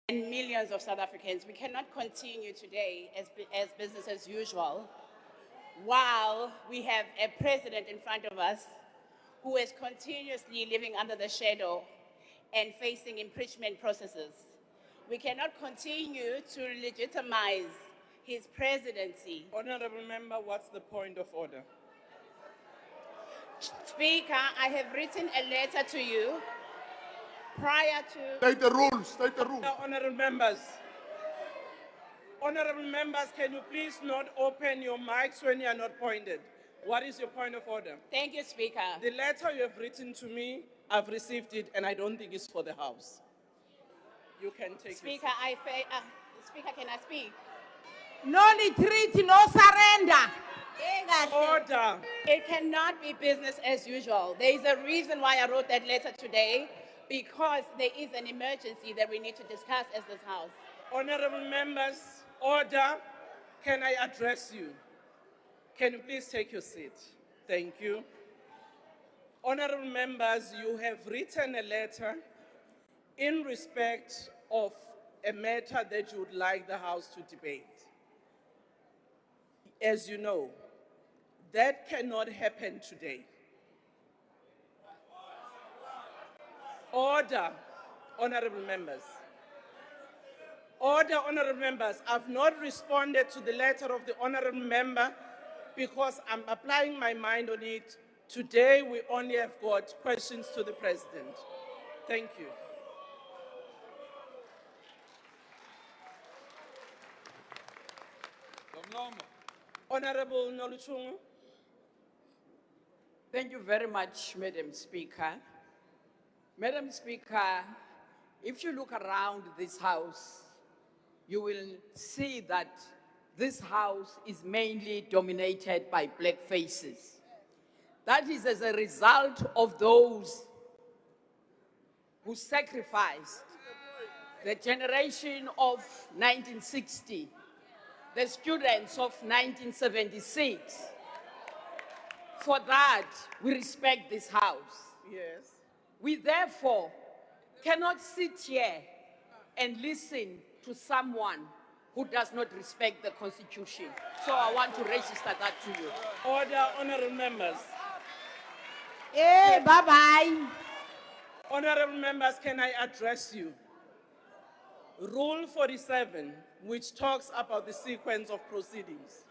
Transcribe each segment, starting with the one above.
and millions of South Africans. We cannot continue today as business as usual while we have a president in front of us who is continuously living under the shadow and facing impeachment processes. We cannot continue to legitimize his presidency. Honorable member, what's the point of order? Speaker, I have written a letter to you prior to... State the rules, state the rules. Now, honorable members, can you please not open your mics when you are not pointed? What is your point of order? Thank you, Speaker. The letter you have written to me, I've received it, and I don't think it's for the House. You can take Speaker, Speaker, can I speak? No retreat, no surrender. Order. It cannot be business as usual. There is a reason why I wrote that letter today, because there is an emergency that we need to discuss as this House. Honorable members, order. Can I address you? Can you please take your seat? Thank you. Honorable members, you have written a letter in respect of a matter that you would like the House to debate. As you know, that cannot happen today. Order, honorable members. Order, honorable members. I've not responded to the letter of the honorable member because I'm applying my mind on it. Today, we only have got questions to the president. Thank you. Honorable Noluchungu. Thank you very much, Madam Speaker. Madam Speaker, if you look around this House, you will see that this House is mainly dominated by black faces. That is as a result of those who sacrificed the generation of 1960, the students of 1976. For that, we respect this House. Yes. We therefore cannot sit here and listen to someone who does not respect the Constitution. So I want to register that to you. Order, honorable members. Hey, bye-bye. Honorable members, can I address you? Rule 47, which talks about the sequence of proceedings.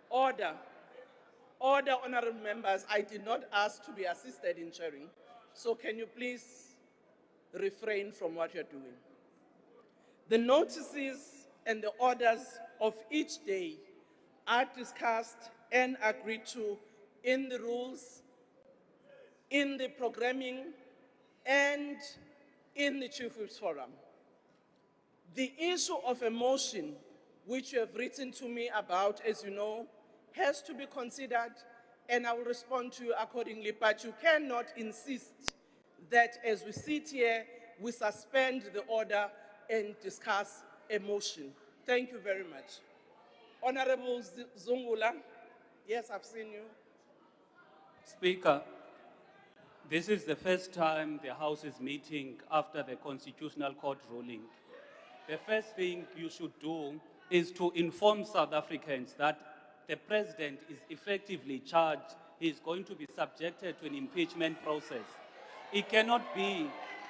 Order. Order, honorable members. I did not ask to be assisted in chairing. So can you please refrain from what you're doing? The notices and the orders of each day are discussed and agreed to in the rules, in the programming, and in the Chief Whip's Forum. The issue of a motion, which you have written to me about, as you know, has to be considered, and I will respond to you accordingly, but you cannot insist that as we sit here, we suspend the order and discuss a motion. Thank you very much. Honorable Zungula, yes, I've seen you. Speaker, this is the first time the House is meeting after the Constitutional Court ruling. The first thing you should do is to inform South Africans that the President is effectively charged. He is going to be subjected to an impeachment process. It cannot be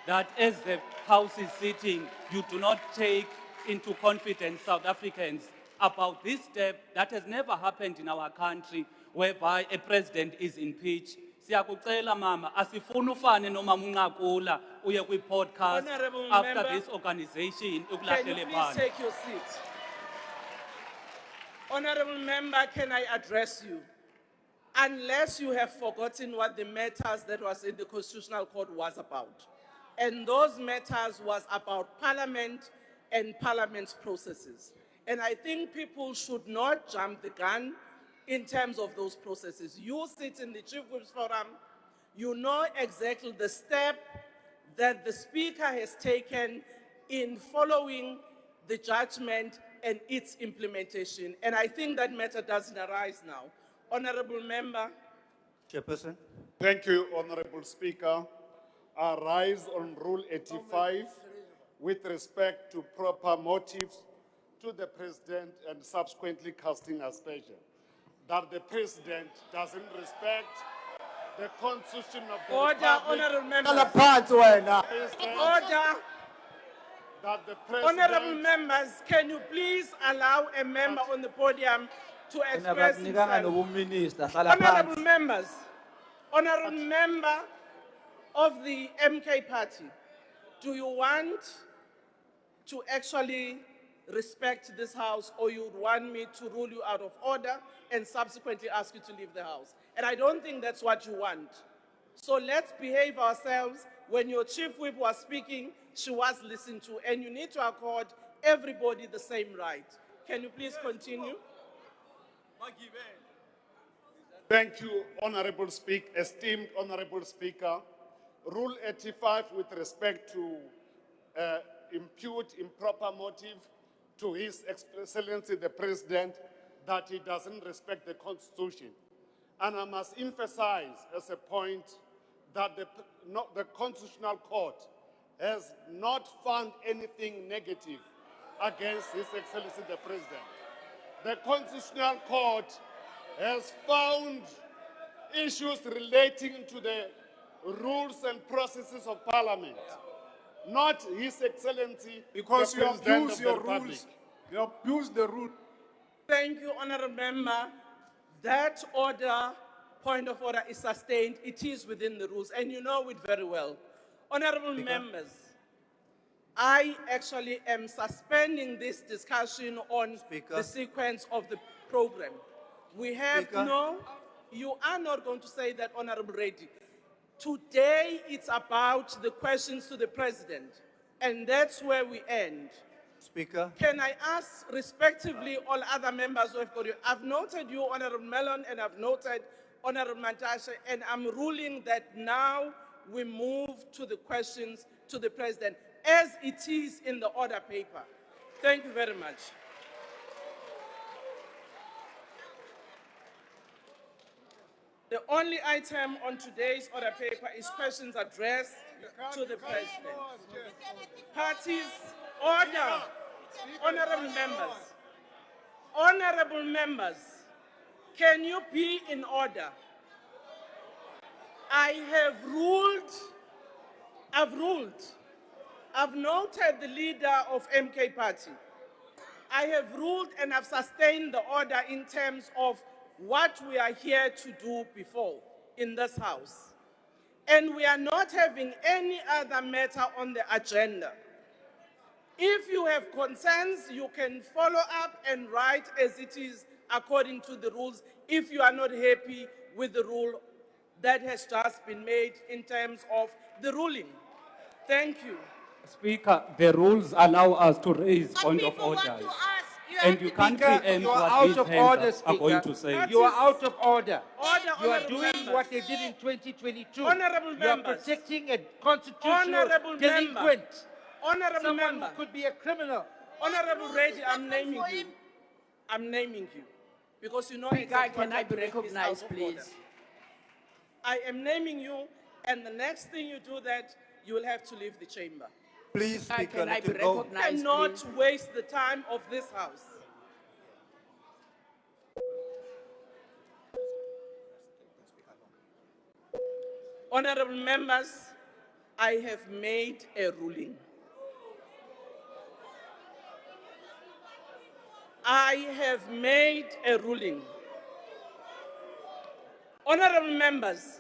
that as the House is sitting, you do not take into confidence South Africans about this step that has never happened in our country, whereby a president is impeached. Siyakucela mama, asifuni ufane noma munqakula uye kwi-podcast Honorable after member, this organization Can you please take your seat? Honorable member, can I address you? Unless you have forgotten what the matters that was in the Constitutional Court was about. And those matters was about Parliament and Parliament's processes. And I think people should not jump the gun in terms of those processes. You sit in the Chief Whip's Forum, you know exactly the step that the Speaker has taken in following the judgment and its implementation. And I think that matter doesn't arise now. Honorable Member. Chairperson. Thank you, Honorable Speaker. I rise on Rule 85 with respect to proper motives to the President and subsequently casting aspersion that the President doesn't respect the Constitution of the Order, Republic, honorable members. President, Order. that the Honorable President members, can you please allow a member on the podium to express himself? Honorable members, honorable member of the MK party, do you want to actually respect this house, or you would want me to rule you out of order and subsequently ask you to leave the house? And I don't think that's what you want. So let's behave ourselves. When your chief whip was speaking, she was listened to, and you need to accord everybody the same right. Can you please continue? Thank you, Honorable Speaker, esteemed Honorable Speaker. Rule 85 with respect to impute improper motive to His Excellency the President that he doesn't respect the Constitution. And I must emphasize as a point that the Constitutional Court has not found anything negative against His Excellency the President. The Constitutional Court has found issues relating to the rules and processes of Parliament, not His Excellency Because the you President abuse of the your Republic. rules. You abuse the rule. Thank you, honorable member. That order, point of order, is sustained. It is within the rules, and you know it very well. Honorable members, I actually am suspending this discussion on the sequence of the program. We have you are not going to say that, Honorable Reddy. Today, it's about the questions to the President, and that's where we end. Speaker. Can I ask, respectively, all other members who have got you? I've noted you, Honorable Mellon, and I've noted Honorable Mantashe, and I'm ruling that now we move to the questions to the President, as it is in the order paper. Thank you very much. The only item on today's order paper is questions addressed to the President. Parties, order. Honorable members. Honorable members, can you be in order? I have ruled, I've noted the leader of MK party. I have ruled and I've sustained the order in terms of what we are here to do before in this house. And we are not having any other matter on the agenda. If you have concerns, you can follow up and write as it is according to the rules if you are not happy with the rule that has just been made in terms of the ruling. Thank you. Speaker, the rules allow us to raise point of orders. And you can't preempt you are what out these of hands order, are going Speaker. to say. You are out of order. Order, You are honorable doing members. what they did in 2022. Honorable You are members. protecting a constitutional Honorable delinquent. member. Honorable Someone member. who could be a criminal. Honorable Reddy, I'm naming you. I'm naming you. Because you know Speaker, exactly can what I be to make this recognized, out of order. please? I am naming you, and the next thing you do that, you will have to leave the chamber. Please, Speaker, Can I let be him go. recognized, Cannot please? waste the time of this house. Honorable members, I have made a ruling. I have made a ruling. Honorable members,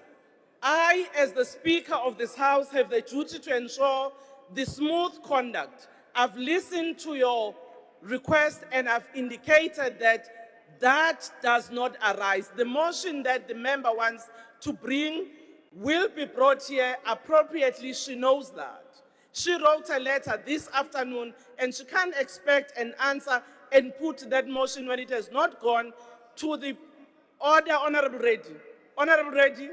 I, as the Speaker of this House, have the duty to ensure the smooth conduct. I've listened to your request and I've indicated that that does not arise. The motion that the member wants to bring will be brought here appropriately. She knows that. She wrote a letter this afternoon and she can't expect an answer and put that motion when it has not gone to the order. Honorable Reddy. Honorable Reddy,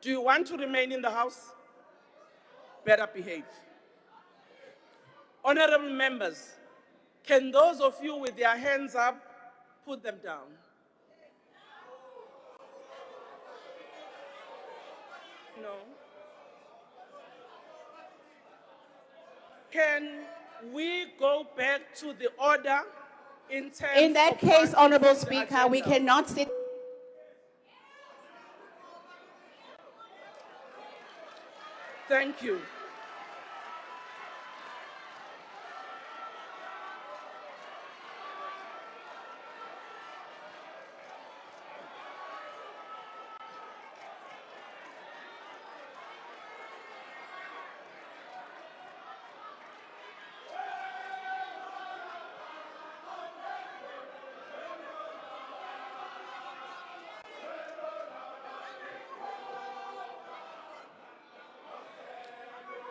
do you want to remain in the House? Better behave. Honorable members, can those of you with their hands up put them down? No. Can we go back to the order in terms In that of case, what Honorable is on the Speaker, we agenda? cannot sit. Thank you.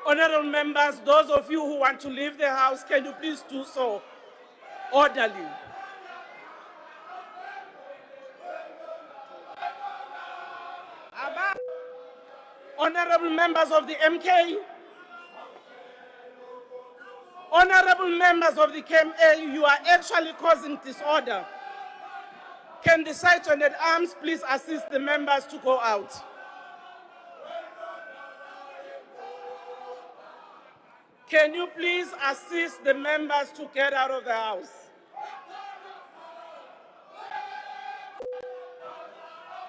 Honorable members, those of you who want to leave the house, can you please do so orderly? Honorable members of the MK, honorable members of the KMA, you are actually causing disorder. Can the sergeant at arms please assist the members to go out? Can you please assist the members to get out of the house?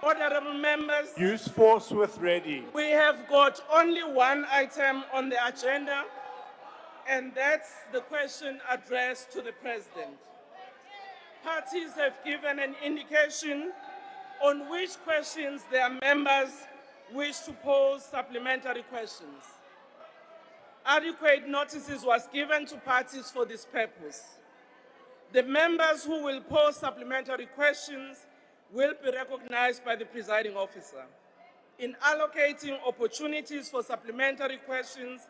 Honorable members, Use force with ready. we have got only one item on the agenda, and that's the question addressed to the President. Parties have given an indication on which questions their members wish to pose supplementary questions. Adequate notices was given to parties for this purpose. The members who will pose supplementary questions will be recognized by the presiding officer. In allocating opportunities for supplementary questions,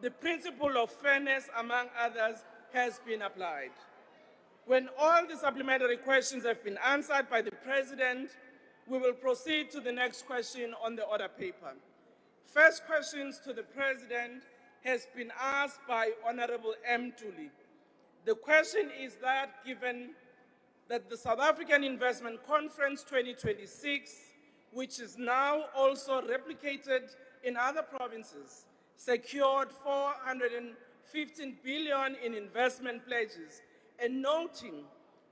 the principle of fairness, among others, has been applied. When all the supplementary questions have been answered by the President, we will proceed to the next question on the order paper. First questions to the President has been asked by Honorable M. Tuli. The question is that given that the South African Investment Conference 2026, which is now also replicated in other provinces, secured 415 billion in investment pledges, and noting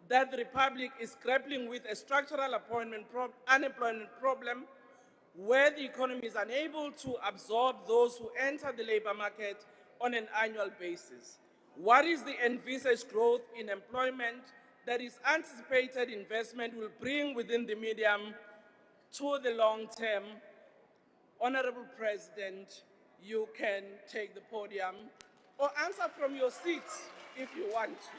that the Republic is grappling with a structural unemployment problem where the economy is unable to absorb those who enter the labor market on an annual basis. What is the envisaged growth in employment that is anticipated investment will bring within the medium to the long term? Honorable President, you can take the podium or answer from your seat if you want to.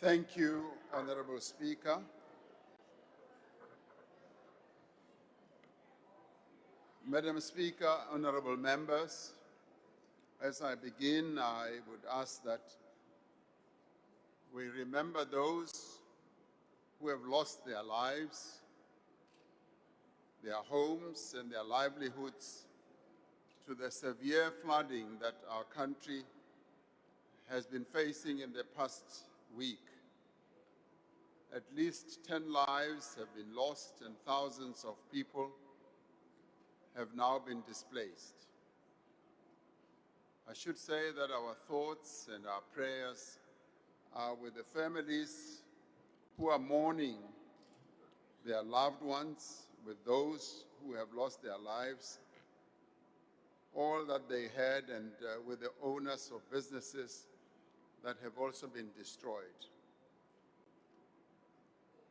Thank you, Honorable Speaker. Madam Speaker, honorable members, as I begin, I would ask that we remember those who have lost their lives, their homes, and their livelihoods to the severe flooding that our country has been facing in the past week. At least 10 lives have been lost and thousands of people have now been displaced. I should say that our thoughts and our prayers are with the families who are mourning their loved ones, with those who have lost their lives, all that they had, and with the owners of businesses that have also been destroyed.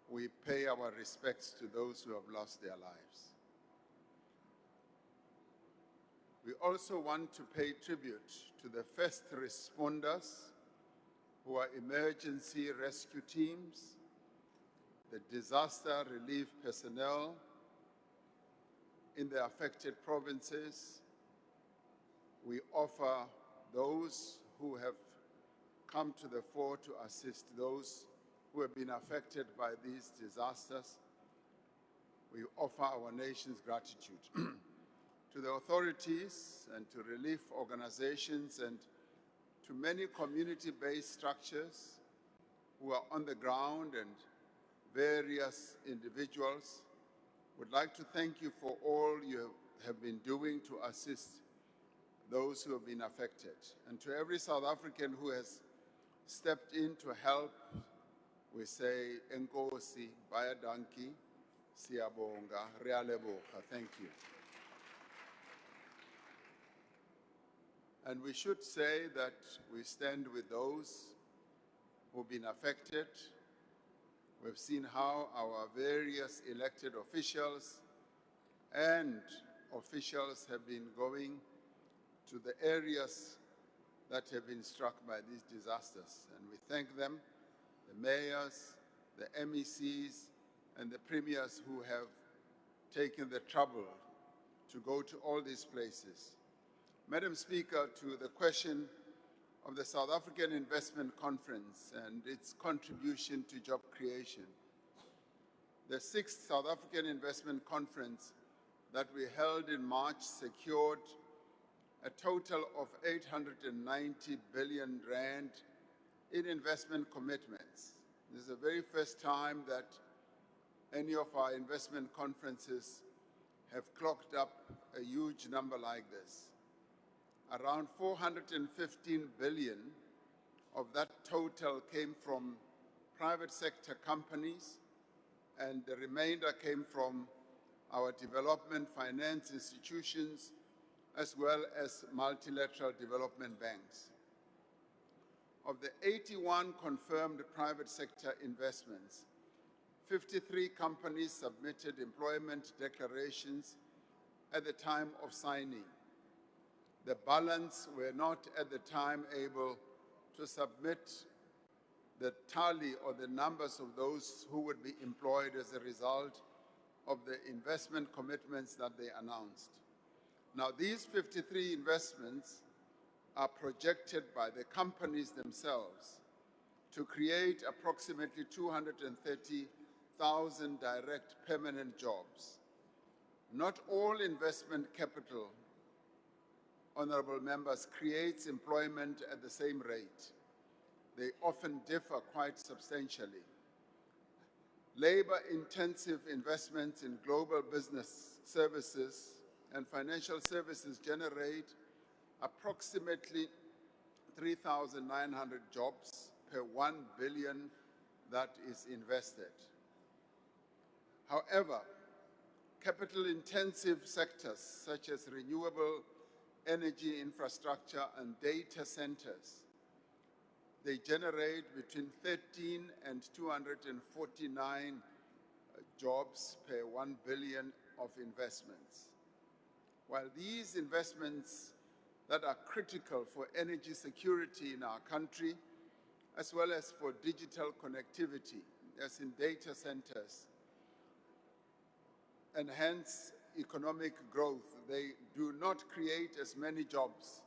We pay our respects to those who have lost their lives. We also want to pay tribute to the first responders who are emergency rescue teams, the disaster relief personnel in the affected provinces. We offer those who have come to the fore to assist those who have been affected by these disasters. We offer our nation's gratitude to the authorities and to relief organizations and to many community-based structures who are on the ground and various individuals, would like to thank you for all you have been doing to assist those who have been affected. And to every South African who has stepped in to help, we say, Enkosi, Bayadanki, Siyabonga, Realeboka. Thank you. And we should say that we stand with those who've been affected. We've seen how our various elected officials and officials have been going to the areas that have been struck by these disasters. And we thank them, the mayors, the MECs, and the premiers who have taken the trouble to go to all these places. Madam Speaker, to the question of the South African Investment Conference and its contribution to job creation. The 6th South African Investment Conference that we held in March secured a total of 890 billion rand in investment commitments. This is the very first time that any of our investment conferences have clocked up a huge number like this. Around 415 billion of that total came from private sector companies, and the remainder came from our development finance institutions, as well as multilateral development banks. Of the 81 confirmed private sector investments, 53 companies submitted employment declarations at the time of signing. The balance were not at the time able to submit the tally or the numbers of those who would be employed as a result of the investment commitments that they announced. Now, these 53 investments are projected by the companies themselves to create approximately 230,000 direct permanent jobs. Not all investment capital, honorable members, creates employment at the same rate. They often differ quite substantially. Labor-intensive investments in global business services and financial services generate approximately 3,900 jobs per 1 billion that is invested. However, capital-intensive sectors such as renewable energy infrastructure and data centers, they generate between 13 and 249 jobs per 1 billion of investments. While these investments that are critical for energy security in our country, as well as for digital connectivity, as in data centers, and hence economic growth, they do not create as many jobs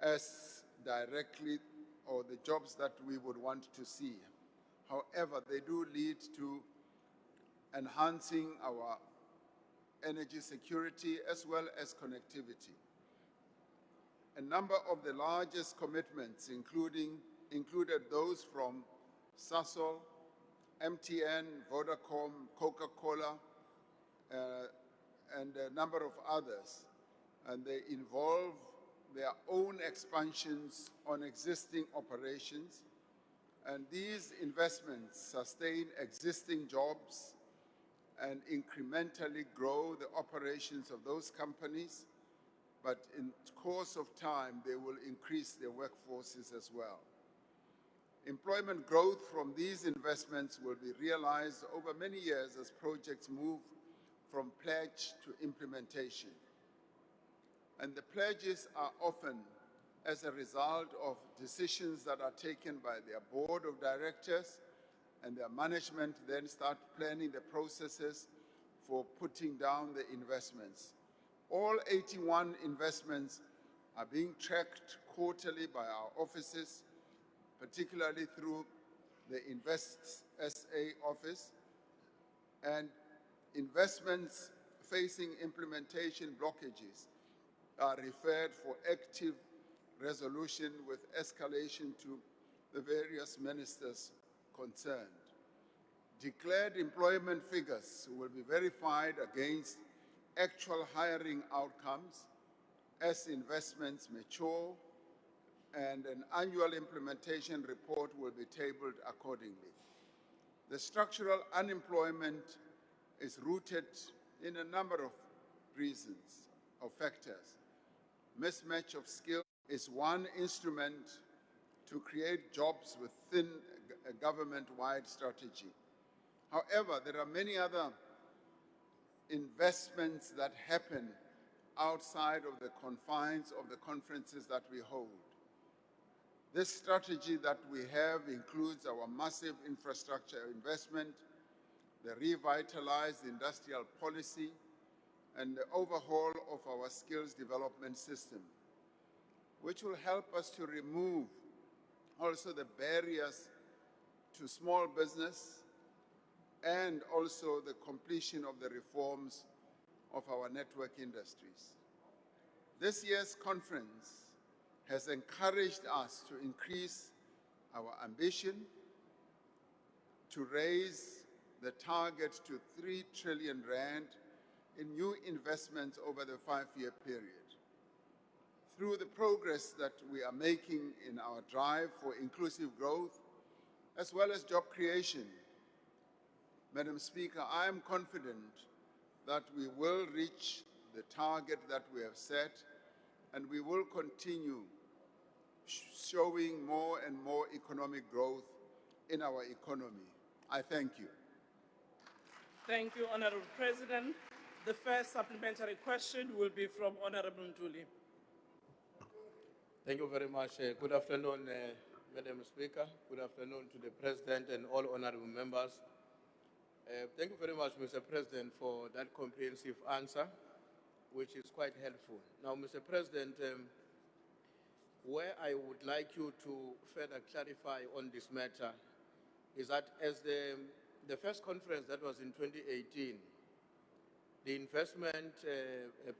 as directly, or the jobs that we would want to see. However, they do lead to enhancing our energy security as well as connectivity. A number of the largest commitments included those from Sasol, MTN, Vodacom, Coca-Cola, and a number of others. And they involve their own expansions on existing operations. And these investments sustain existing jobs and incrementally grow the operations of those companies, but in the course of time, they will increase their workforces as well. Employment growth from these investments will be realized over many years as projects move from pledge to implementation. And the pledges are often as a result of decisions that are taken by their board of directors, and their management then start planning the processes for putting down the investments. All 81 investments are being tracked quarterly by our offices, particularly through the Invest SA office, and investments facing implementation blockages are referred for active resolution with escalation to the various ministers concerned. Declared employment figures will be verified against actual hiring outcomes as investments mature, and an annual implementation report will be tabled accordingly. The structural unemployment is rooted in a number of reasons or factors. Mismatch of skill is one instrument to create jobs within a government-wide strategy. However, there are many other investments that happen outside of the confines of the conferences that we hold. This strategy that we have includes our massive infrastructure investment, the revitalized industrial policy, and the overhaul of our skills development system, which will help us to remove also the barriers to small business and also the completion of the reforms of our network industries. This year's conference has encouraged us to increase our ambition, to raise the target to 3 trillion rand in new investments over the 5-year period. Through the progress that we are making in our drive for inclusive growth, as well as job creation, Madam Speaker, I am confident that we will reach the target that we have set, and we will continue showing more and more economic growth in our economy. I thank you. Thank you, Honorable President. The first supplementary question will be from Honorable Ntuli. Thank you very much. Good afternoon, Madam Speaker. Good afternoon to the President and all honorable members. Thank you very much, Mr. President, for that comprehensive answer, which is quite helpful. Now, Mr. President, where I would like you to further clarify on this matter is that as the first conference that was in 2018, the investment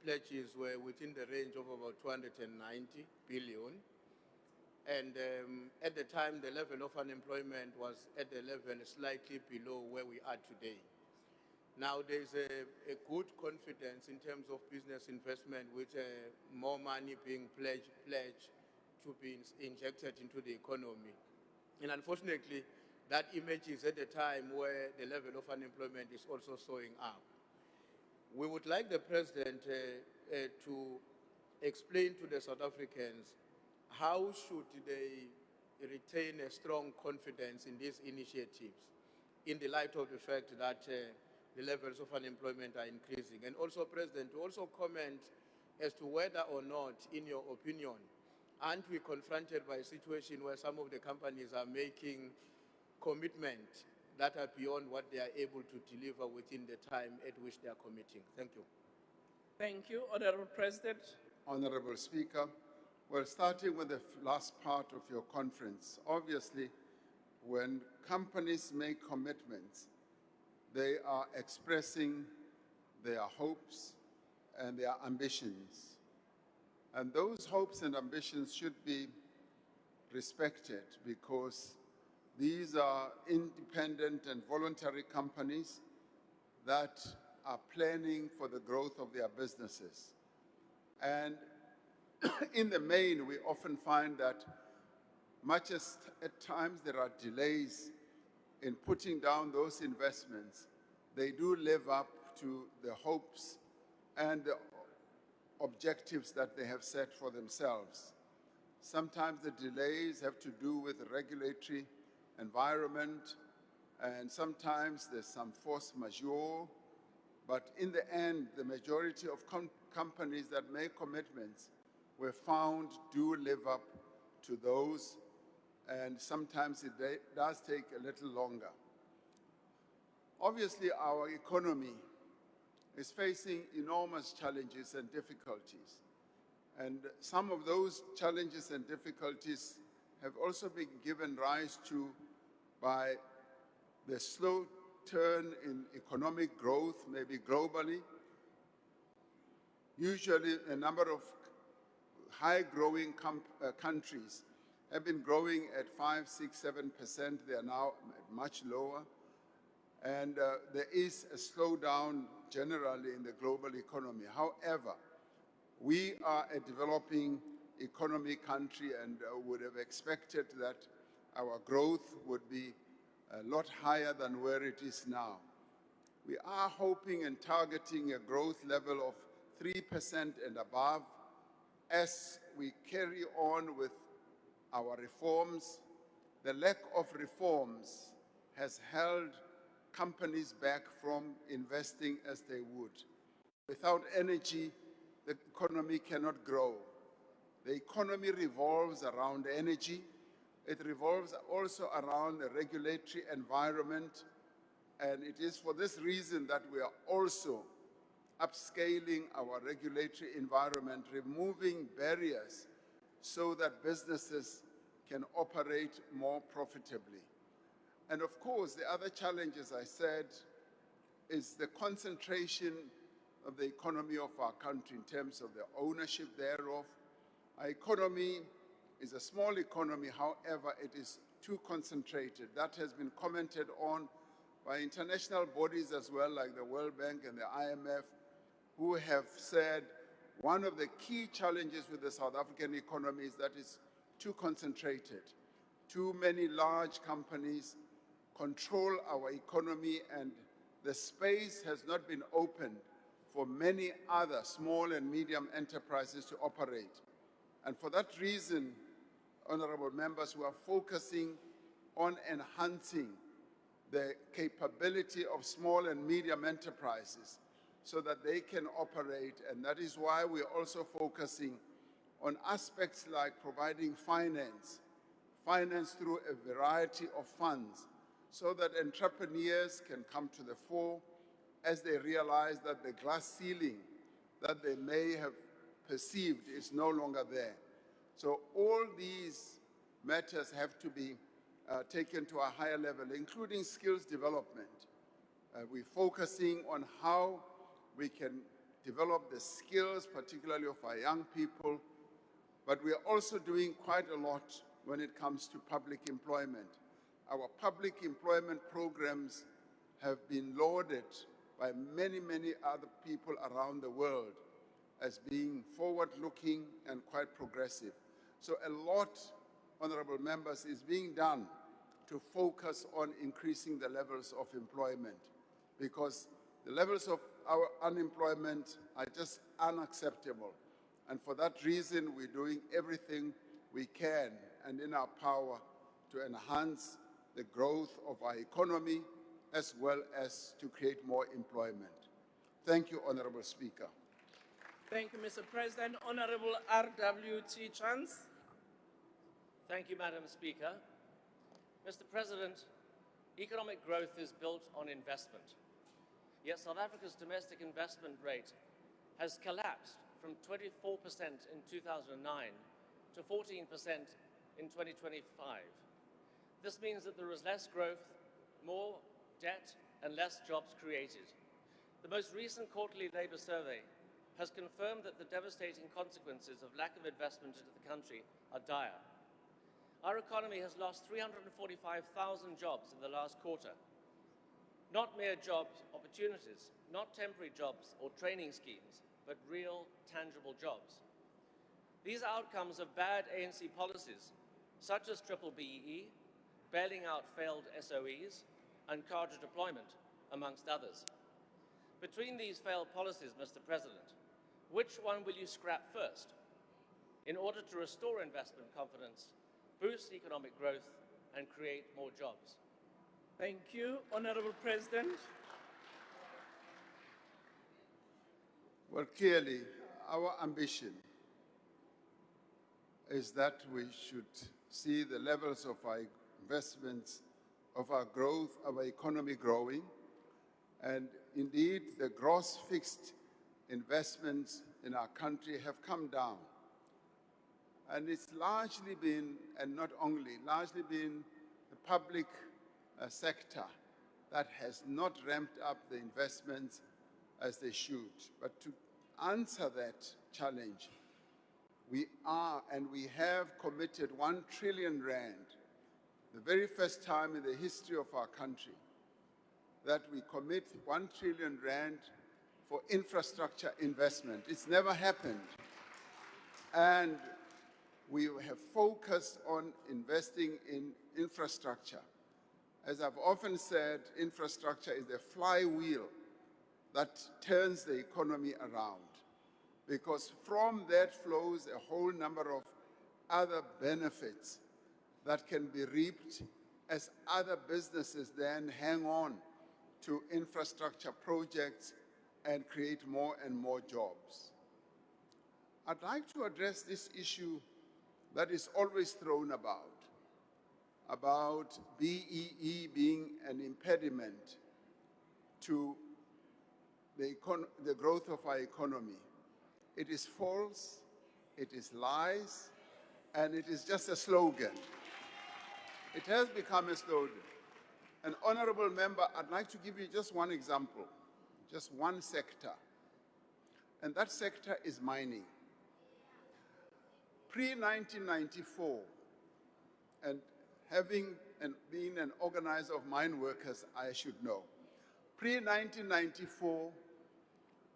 pledges were within the range of about 290 billion. And at the time, the level of unemployment was at the level slightly below where we are today. Now, there's a good confidence in terms of business investment with more money being pledged to be injected into the economy. And unfortunately, that image is at a time where the level of unemployment is also soaring up. We would like the President to explain to the South Africans how should they retain a strong confidence in these initiatives in the light of the fact that the levels of unemployment are increasing. And also, President, to also comment as to whether or not, in your opinion, aren't we confronted by a situation where some of the companies are making commitments that are beyond what they are able to deliver within the time at which they are committing? Thank you. Thank you, Honorable President. Honorable Speaker, well, starting with the last part of your conference, obviously, when companies make commitments, they are expressing their hopes and their ambitions. And those hopes and ambitions should be respected because these are independent and voluntary companies that are planning for the growth of their businesses. And in the main, we often find that much as at times there are delays in putting down those investments, they do live up to the hopes and the objectives that they have set for themselves. Sometimes the delays have to do with the regulatory environment, and sometimes there's some force majeure. But in the end, the majority of companies that make commitments were found do live up to those, and sometimes it does take a little longer. Obviously, our economy is facing enormous challenges and difficulties. And some of those challenges and difficulties have also been given rise to by the slow turn in economic growth, maybe globally, Usually a number of high-growing countries have been growing at 5, 6, 7%. They are now much lower. And there is a slowdown generally in the global economy. However, we are a developing economy country and would have expected that our growth would be a lot higher than where it is now. We are hoping and targeting a growth level of 3% and above as we carry on with our reforms. The lack of reforms has held companies back from investing as they would. Without energy, the economy cannot grow. The economy revolves around energy. It revolves also around the regulatory environment. And it is for this reason that we are also upscaling our regulatory environment, removing barriers so that businesses can operate more profitably. And of course, the other challenge, as I said, is the concentration of the economy of our country in terms of the ownership thereof. Our economy is a small economy, however, it is too concentrated. That has been commented on by international bodies as well, like the World Bank and the IMF, who have said one of the key challenges with the South African economy is that it's too concentrated. Too many large companies control our economy, and the space has not been opened for many other small and medium enterprises to operate. And for that reason, honorable members, we are focusing on enhancing the capability of small and medium enterprises so that they can operate. And that is why we're also focusing on aspects like providing finance through a variety of funds, so that entrepreneurs can come to the fore as they realize that the glass ceiling that they may have perceived is no longer there. So all these matters have to be taken to a higher level, including skills development. We're focusing on how we can develop the skills, particularly of our young people, but we are also doing quite a lot when it comes to public employment. Our public employment programs have been lauded by many, many other people around the world as being forward-looking and quite progressive. So a lot, honorable members, is being done to focus on increasing the levels of employment, because the levels of our unemployment are just unacceptable. And for that reason, we're doing everything we can and in our power to enhance the growth of our economy as well as to create more employment. Thank you, Honorable Speaker. Thank you, Mr. President. Honorable R.W.T. Chance. Thank you, Madam Speaker. Mr. President, economic growth is built on investment. Yet South Africa's domestic investment rate has collapsed from 24% in 2009 to 14% in 2025. This means that there is less growth, more debt, and less jobs created. The most recent quarterly labour survey has confirmed that the devastating consequences of lack of investment into the country are dire. Our economy has lost 345,000 jobs in the last quarter. Not mere job opportunities, not temporary jobs or training schemes, but real, tangible jobs. These are outcomes of bad ANC policies, such as triple BEE, bailing out failed SOEs, and cadre deployment, amongst others. Between these failed policies, Mr. President, which one will you scrap first in order to restore investment confidence, boost economic growth, and create more jobs? Thank you, Honorable President. Well, clearly, our ambition is that we should see the levels of our investments, of our growth, our economy growing. And indeed, the gross fixed investments in our country have come down. And it's largely been, and not only, largely been the public sector that has not ramped up the investments as they should. But to answer that challenge, we are and we have committed 1 trillion rand, the very first time in the history of our country, that we commit 1 trillion rand for infrastructure investment. It's never happened. And we have focused on investing in infrastructure. As I've often said, infrastructure is the flywheel that turns the economy around, because from that flows a whole number of other benefits that can be reaped as other businesses then hang on to infrastructure projects and create more and more jobs. I'd like to address this issue that is always thrown about BEE being an impediment to the growth of our economy. It is false, it is lies, and it is just a slogan. It has become a slogan. An honorable member, I'd like to give you just one example, just one sector, and that sector is mining. Pre-1994, and being an organizer of mine workers, I should know. Pre-1994,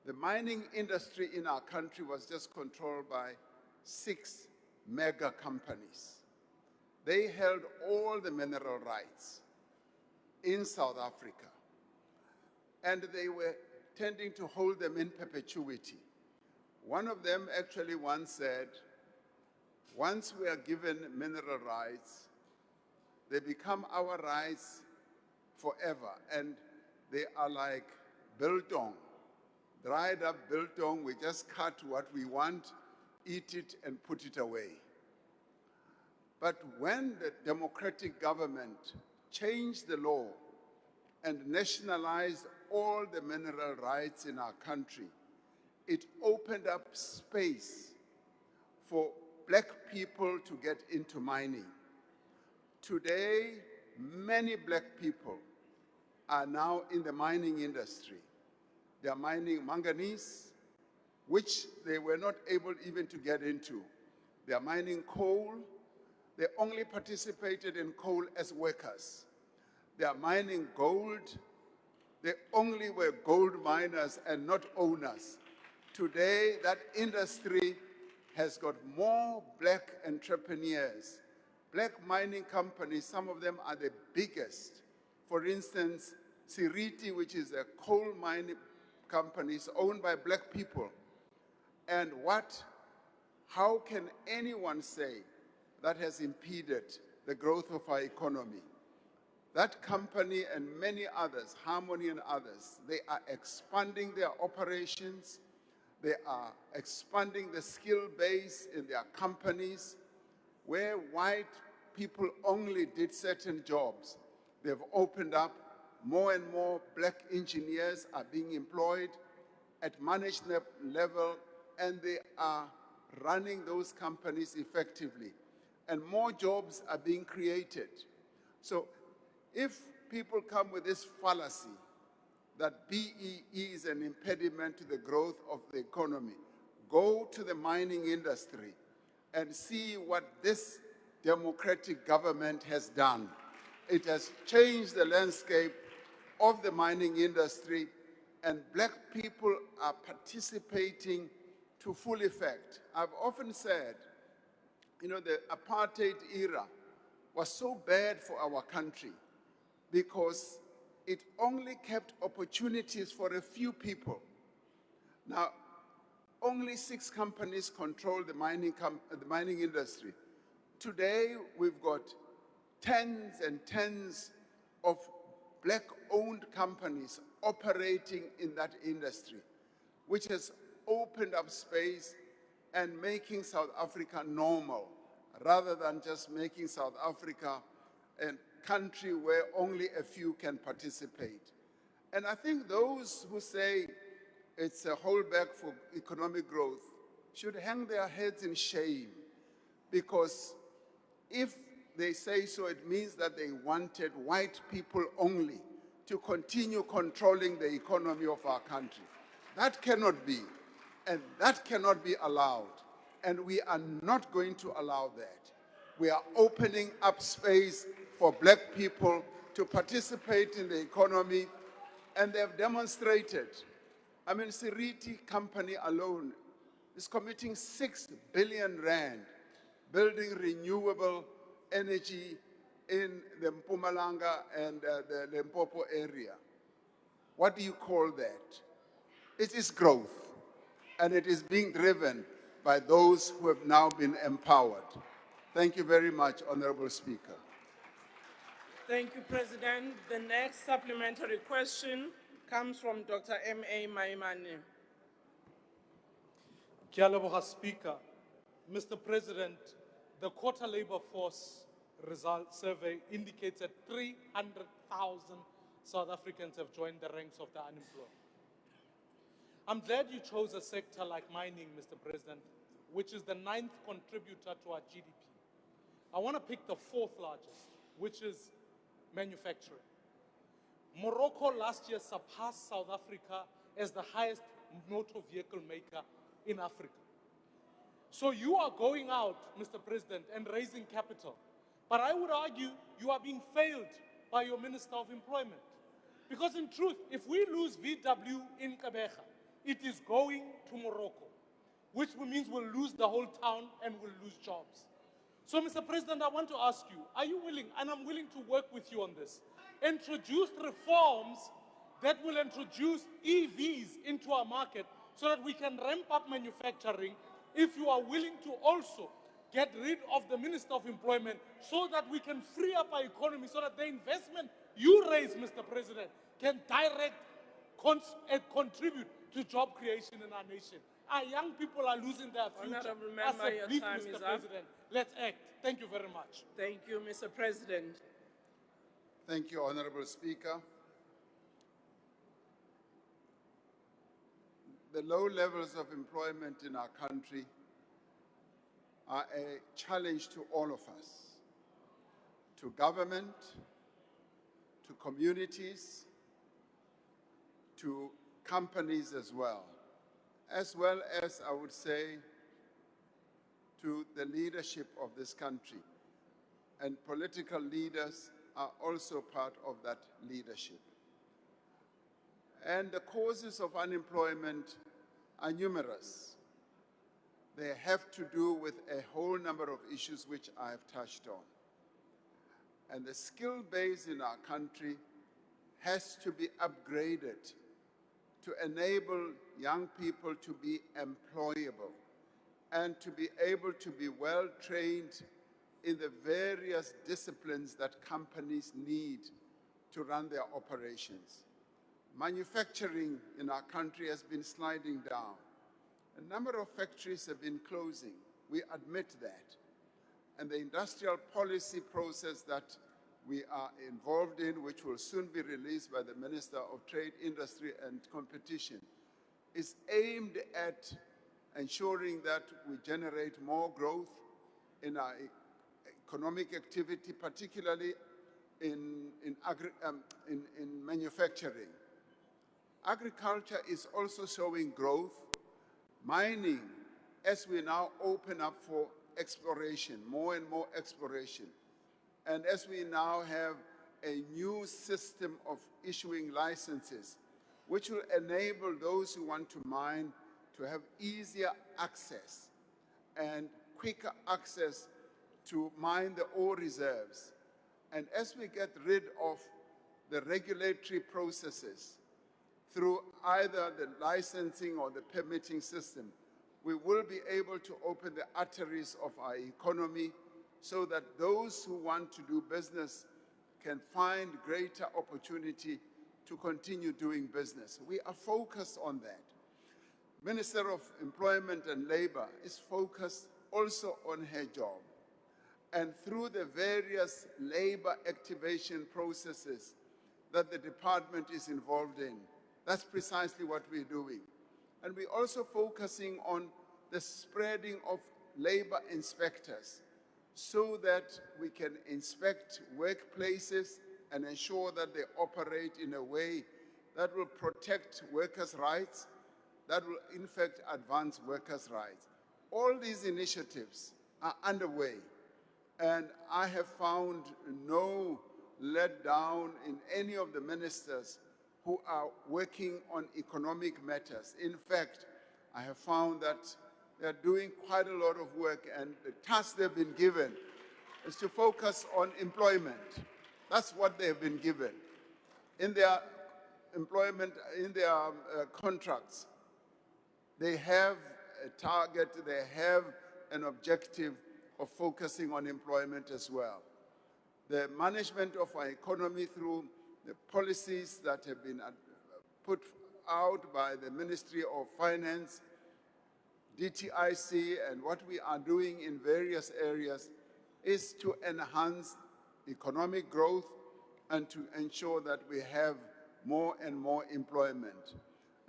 the mining industry in our country was just controlled by 6 mega companies. They held all the mineral rights in South Africa, and they were tending to hold them in perpetuity. One of them actually once said, once we are given mineral rights, they become our rights forever, and they are like biltong, dried up biltong. We just cut what we want, eat it, and put it away. But when the democratic government changed the law and nationalized all the mineral rights in our country, it opened up space for black people to get into mining. Today, many black people are now in the mining industry. They are mining manganese, which they were not able even to get into. They are mining coal. They only participated in coal as workers. They are mining gold. They only were gold miners and not owners. Today, that industry has got more black entrepreneurs. Black mining companies, some of them are the biggest. For instance, Siriti, which is a coal mining company, is owned by black people. And how can anyone say that has impeded the growth of our economy? That company and many others, Harmony and others, they are expanding their operations. They are expanding the skill base in their companies. Where white people only did certain jobs, they've opened up. More and more black engineers are being employed at management level, and they are running those companies effectively. And more jobs are being created. So if people come with this fallacy that BEE is an impediment to the growth of the economy, go to the mining industry and see what this democratic government has done. It has changed the landscape of the mining industry, and black people are participating to full effect. I've often said, the apartheid era was so bad for our country because it only kept opportunities for a few people. Now, only 6 companies control the mining industry. Today, we've got tens and tens of black-owned companies operating in that industry, which has opened up space and making South Africa normal, rather than just making South Africa a country where only a few can participate. And I think those who say it's a holdback for economic growth should hang their heads in shame, because if they say so, it means that they wanted white people only to continue controlling the economy of our country. That cannot be. And that cannot be allowed. And we are not going to allow that. We are opening up space for black people to participate in the economy, and they have demonstrated. I mean, Siriti company alone is committing 6 billion rand building renewable energy in the Mpumalanga and the Limpopo area. What do you call that? It is growth, and it is being driven by those who have now been empowered. Thank you very much, Honorable Speaker. Thank you, President. The next supplementary question comes from Dr. M.A. Maimane. Ke a leboga, Speaker. Mr. President, the quarter labor force result survey indicates that 300,000 South Africans have joined the ranks of the unemployed. I'm glad you chose a sector like mining, Mr. President, which is the 9th contributor to our GDP. I want to pick the 4th largest, which is manufacturing. Morocco last year surpassed South Africa as the highest motor vehicle maker in Africa. So you are going out, Mr. President, and raising capital. But I would argue you are being failed by your Minister of Employment. Because in truth, if we lose VW in Kabeja, it is going to Morocco, which means we'll lose the whole town and we'll lose jobs. So, Mr. President, I want to ask you, are you willing, and I'm willing to work with you on this, introduce reforms that will introduce EVs into our market so that we can ramp up manufacturing, if you are willing to also get rid of the Minister of Employment so that we can free up our economy, so that the investment you raise, Mr. President, can direct and contribute to job creation in our nation. Our young people are losing their future. Honorable Member, As a your belief, time Mr. is up. President, let's act. Thank you very much. Thank you, Mr. President. Thank you, Honorable Speaker. The low levels of employment in our country are a challenge to all of us, to government, to communities, to companies as well as, I would say, to the leadership of this country. And political leaders are also part of that leadership. And the causes of unemployment are numerous. They have to do with a whole number of issues which I have touched on. And the skill base in our country has to be upgraded to enable young people to be employable and to be able to be well trained in the various disciplines that companies need to run their operations. Manufacturing in our country has been sliding down. A number of factories have been closing. We admit that. And the industrial policy process that we are involved in, which will soon be released by the Minister of Trade, Industry and Competition, is aimed at ensuring that we generate more growth in our economic activity, particularly in manufacturing. Agriculture is also showing growth. Mining, as we now open up for exploration, more and more exploration, and as we now have a new system of issuing licenses, which will enable those who want to mine to have easier access and quicker access to mine the ore reserves. And as we get rid of the regulatory processes through either the licensing or the permitting system, we will be able to open the arteries of our economy so that those who want to do business can find greater opportunity to continue doing business. We are focused on that. Minister of Employment and Labor is focused also on her job. And through the various labor activation processes that the department is involved in, that's precisely what we're doing. And we're also focusing on the spreading of labor inspectors so that we can inspect workplaces and ensure that they operate in a way that will protect workers' rights, that will in fact advance workers' rights. All these initiatives are underway, and I have found no letdown in any of the ministers who are working on economic matters. In fact, I have found that they're doing quite a lot of work, and the task they've been given is to focus on employment. That's what they've been given. In their employment, in their contracts, they have a target, they have an objective of focusing on employment as well. The management of our economy through the policies that have been put out by the Ministry of Finance, DTIC, and what we are doing in various areas is to enhance economic growth and to ensure that we have more and more employment.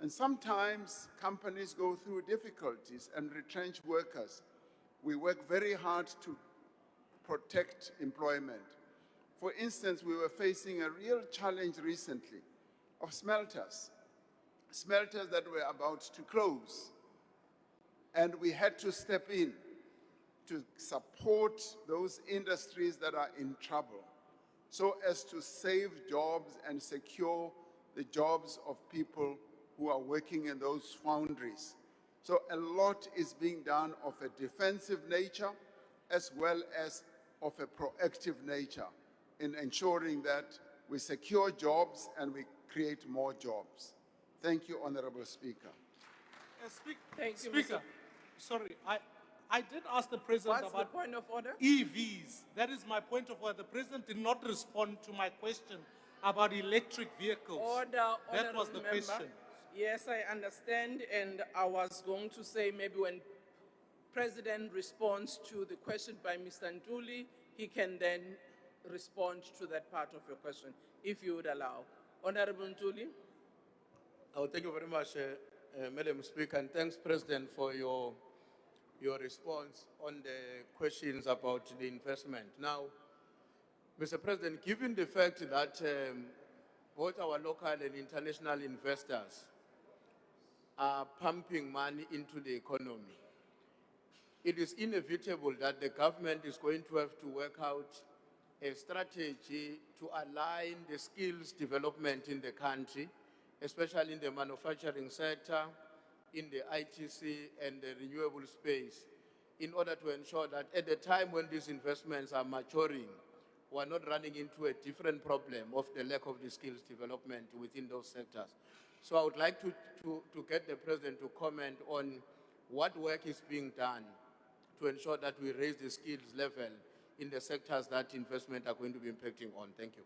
And sometimes companies go through difficulties and retrench workers. We work very hard to protect employment. For instance, we were facing a real challenge recently of smelters that were about to close. And we had to step in to support those industries that are in trouble so as to save jobs and secure the jobs of people who are working in those foundries. So a lot is being done of a defensive nature as well as of a proactive nature in ensuring that we secure jobs and we create more jobs. Thank you, Honorable Speaker. Thank you, Speaker, sorry, I did ask the President What's the about point of order? EVs. That is my point of order. The President did not respond to my question about electric vehicles. Order, That was honorable the member. question. Yes, I understand, and I was going to say maybe when President responds to the question by Mr. Ntuli, he can then respond to that part of your question, if you would allow. Honorable Ntuli. Oh, thank you very much, Madam Speaker, and thanks, President, for your response on the questions about the investment. Now, Mr. President, given the fact that both our local and international investors are pumping money into the economy, it is inevitable that the government is going to have to work out a strategy to align the skills development in the country, especially in the manufacturing sector, in the ITC and the renewable space, in order to ensure that at the time when these investments are maturing, we're not running into a different problem of the lack of the skills development within those sectors. So I would like to get the President to comment on what work is being done to ensure that we raise the skills level in the sectors that investment are going to be impacting on. Thank you.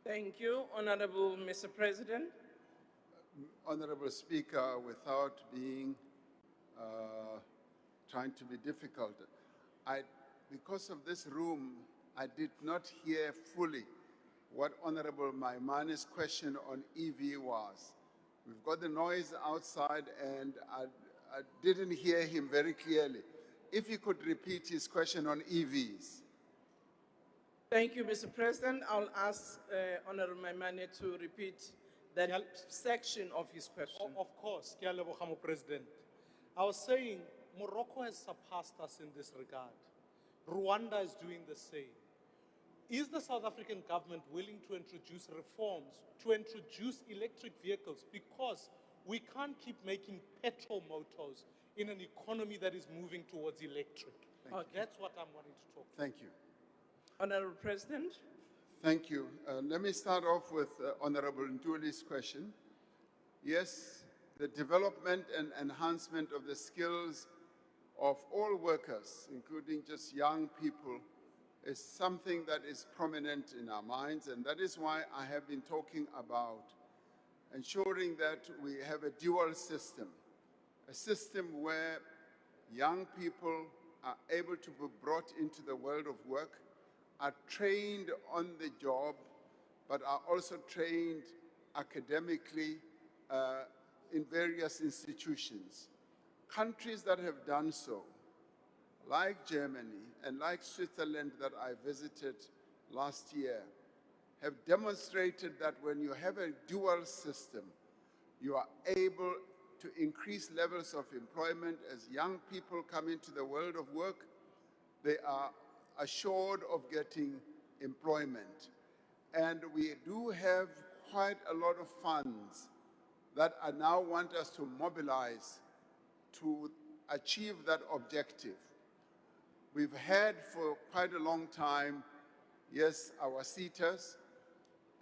Thank you, Honorable Mr. President. Honorable Speaker, without being trying to be difficult, because of this room, I did not hear fully what Honorable Maimani's question on EV was. We've got the noise outside and I didn't hear him very clearly. If he could repeat his question on EVs. Thank you, Mr. President. I'll ask Honorable Maimane to repeat that section of his question. Of course, Ke a leboga mo President. I was saying Morocco has surpassed us in this regard. Rwanda is doing the same. Is the South African government willing to introduce reforms to introduce electric vehicles, because we can't keep making petrol motors in an economy that is moving towards electric? That's what I'm wanting to talk about. Thank you. Honorable President. Thank you. Let me start off with Honorable Ntuli's question. Yes, the development and enhancement of the skills of all workers, including just young people, is something that is prominent in our minds, and that is why I have been talking about ensuring that we have a dual system, a system where young people are able to be brought into the world of work, are trained on the job, but are also trained academically in various institutions. Countries that have done so, like Germany and like Switzerland that I visited last year, have demonstrated that when you have a dual system, you are able to increase levels of employment. As young people come into the world of work, they are assured of getting employment. And we do have quite a lot of funds that I now want us to mobilize to achieve that objective. We've had for quite a long time, yes, our SETAs,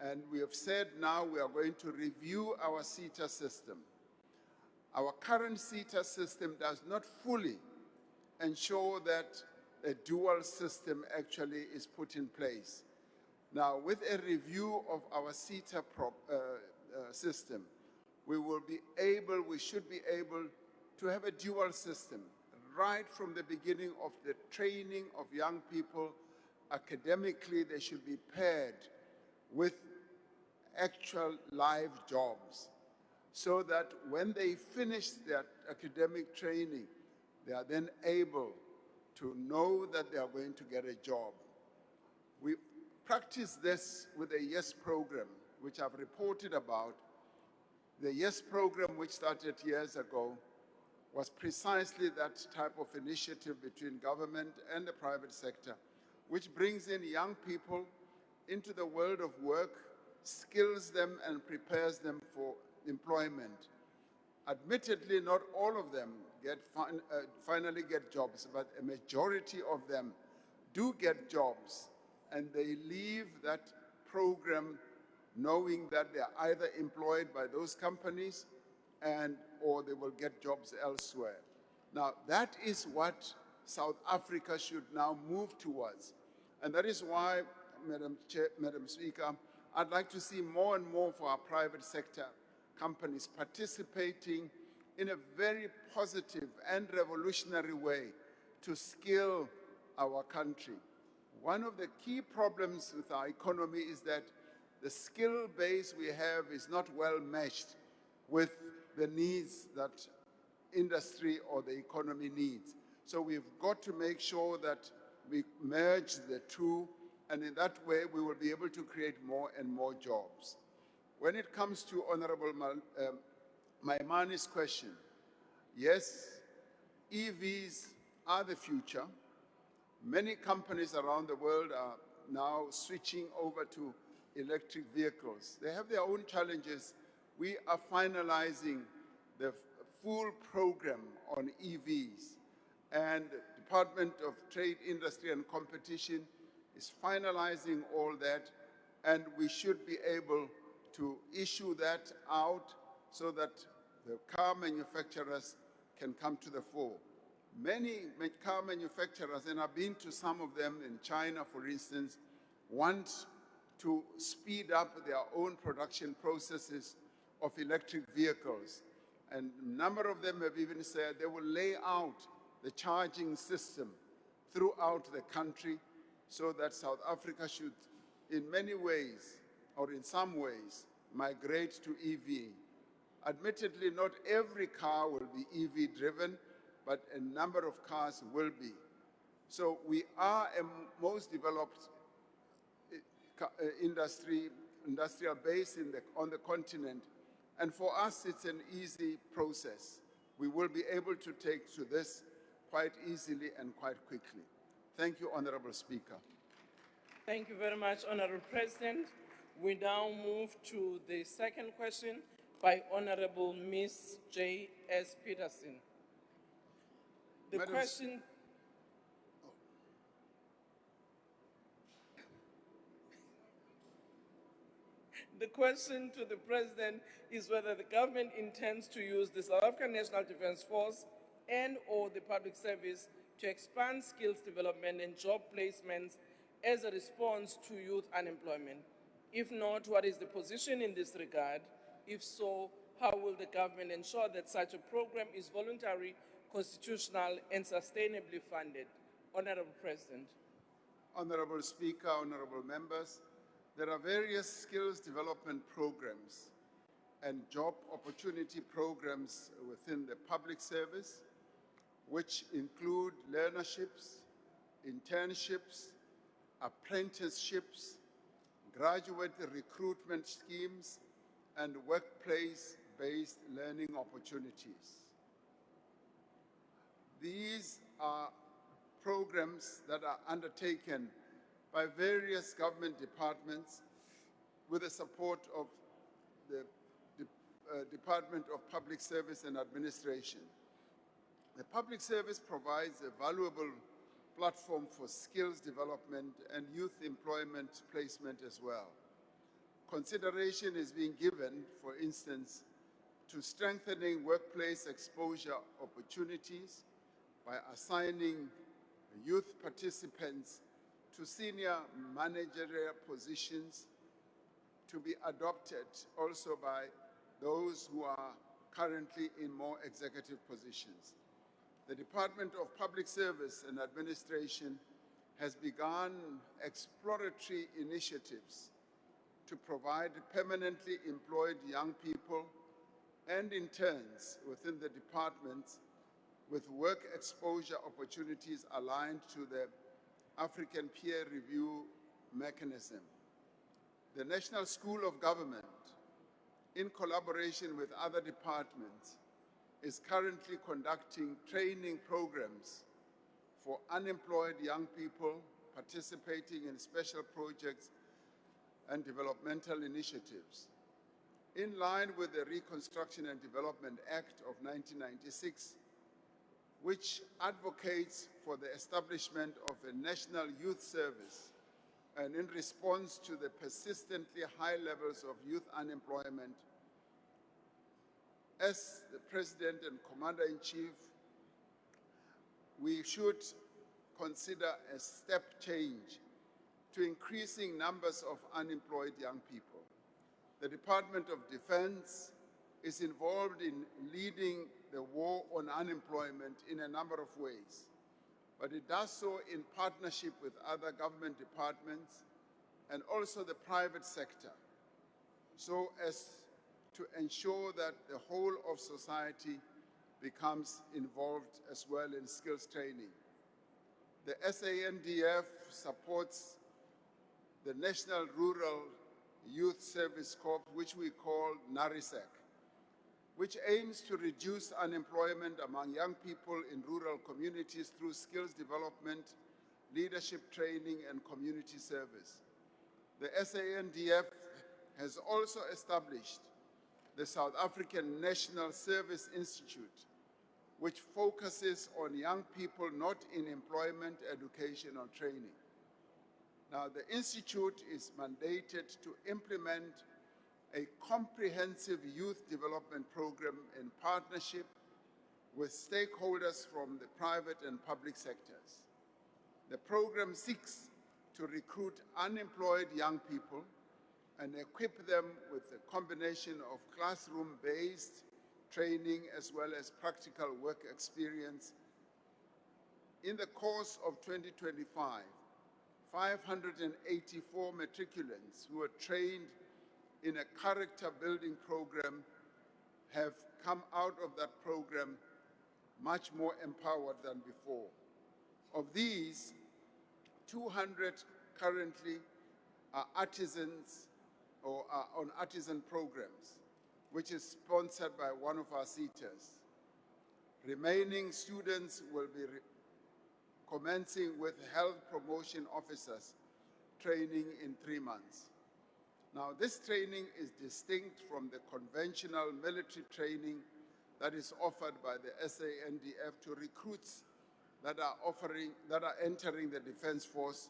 and we have said now we are going to review our SETA system. Our current SETA system does not fully ensure that a dual system actually is put in place. Now, with a review of our SETA system, we should be able to have a dual system right from the beginning of the training of young people. Academically, they should be paired with actual live jobs, so that when they finish their academic training, they are then able to know that they are going to get a job. We practice this with the YES program, which I've reported about. The YES program, which started years ago, was precisely that type of initiative between government and the private sector, which brings in young people into the world of work, skills them and prepares them for employment. Admittedly, not all of them finally get jobs, but a majority of them do get jobs, and they leave that program knowing that they are either employed by those companies or they will get jobs elsewhere. Now, that is what South Africa should now move towards. And that is why, Madam Speaker, I'd like to see more and more for our private sector companies participating in a very positive and revolutionary way to skill our country. One of the key problems with our economy is that the skill base we have is not well meshed with the needs that industry or the economy needs. So we've got to make sure that we merge the two, and in that way we will be able to create more and more jobs. When it comes to Honorable Maimani's question, yes, EVs are the future. Many companies around the world are now switching over to electric vehicles. They have their own challenges. We are finalizing the full program on EVs, and the Department of Trade, Industry and Competition is finalizing all that, and we should be able to issue that out so that the car manufacturers can come to the fore. Many car manufacturers, and I've been to some of them in China, for instance, want to speed up their own production processes of electric vehicles. And a number of them have even said they will lay out the charging system throughout the country so that South Africa should, in many ways, or in some ways, migrate to EV. Admittedly, not every car will be EV driven, but a number of cars will be. So we are a most developed industrial base on the continent. And for us, it's an easy process. We will be able to take to this quite easily and quite quickly. Thank you, Honorable Speaker. Thank you very much, Honorable President. We now move to the second question by Honorable Ms. J.S. Peterson. The question to the President is whether the government intends to use the South African National Defence Force and/or the public service to expand skills development and job placements as a response to youth unemployment. If not, what is the position in this regard? If so, how will the government ensure that such a program is voluntary, constitutional, and sustainably funded? Honorable President. Honorable Speaker, honorable members, there are various skills development programs and job opportunity programs within the public service, which include learnerships, internships, apprenticeships, graduate recruitment schemes, and workplace based learning opportunities. These are programs that are undertaken by various government departments with the support of the Department of Public Service and Administration. The public service provides a valuable platform for skills development and youth employment placement as well. Consideration is being given, for instance, to strengthening workplace exposure opportunities by assigning youth participants to senior managerial positions to be adopted also by those who are currently in more executive positions. The Department of Public Service and Administration has begun exploratory initiatives to provide permanently employed young people and interns within the departments with work exposure opportunities aligned to the African Peer Review Mechanism. The National School of Government, in collaboration with other departments, is currently conducting training programs for unemployed young people participating in special projects and developmental initiatives. In line with the Reconstruction and Development Act of 1996, which advocates for the establishment of a national youth service, and in response to the persistently high levels of youth unemployment, as the President and Commander-in-Chief, we should consider a step change to increasing numbers of unemployed young people. The Department of Defense is involved in leading the war on unemployment in a number of ways, but it does so in partnership with other government departments and also the private sector, so as to ensure that the whole of society becomes involved as well in skills training. The SANDF supports the National Rural Youth Service Corps, which we call NARISEC, which aims to reduce unemployment among young people in rural communities through skills development, leadership training, and community service. The SANDF has also established the South African National Service Institute, which focuses on young people not in employment, education, or training. Now, the Institute is mandated to implement a comprehensive youth development program in partnership with stakeholders from the private and public sectors. The program seeks to recruit unemployed young people and equip them with a combination of classroom-based training as well as practical work experience. In the course of 2025, 584 matriculants who were trained in a character-building program have come out of that program much more empowered than before. Of these, 200 currently are artisans or are on artisan programs, which is sponsored by one of our seaters. Remaining students will be commencing with health promotion officers training in 3 months. Now, this training is distinct from the conventional military training that is offered by the SANDF to recruits that are entering the Defense Force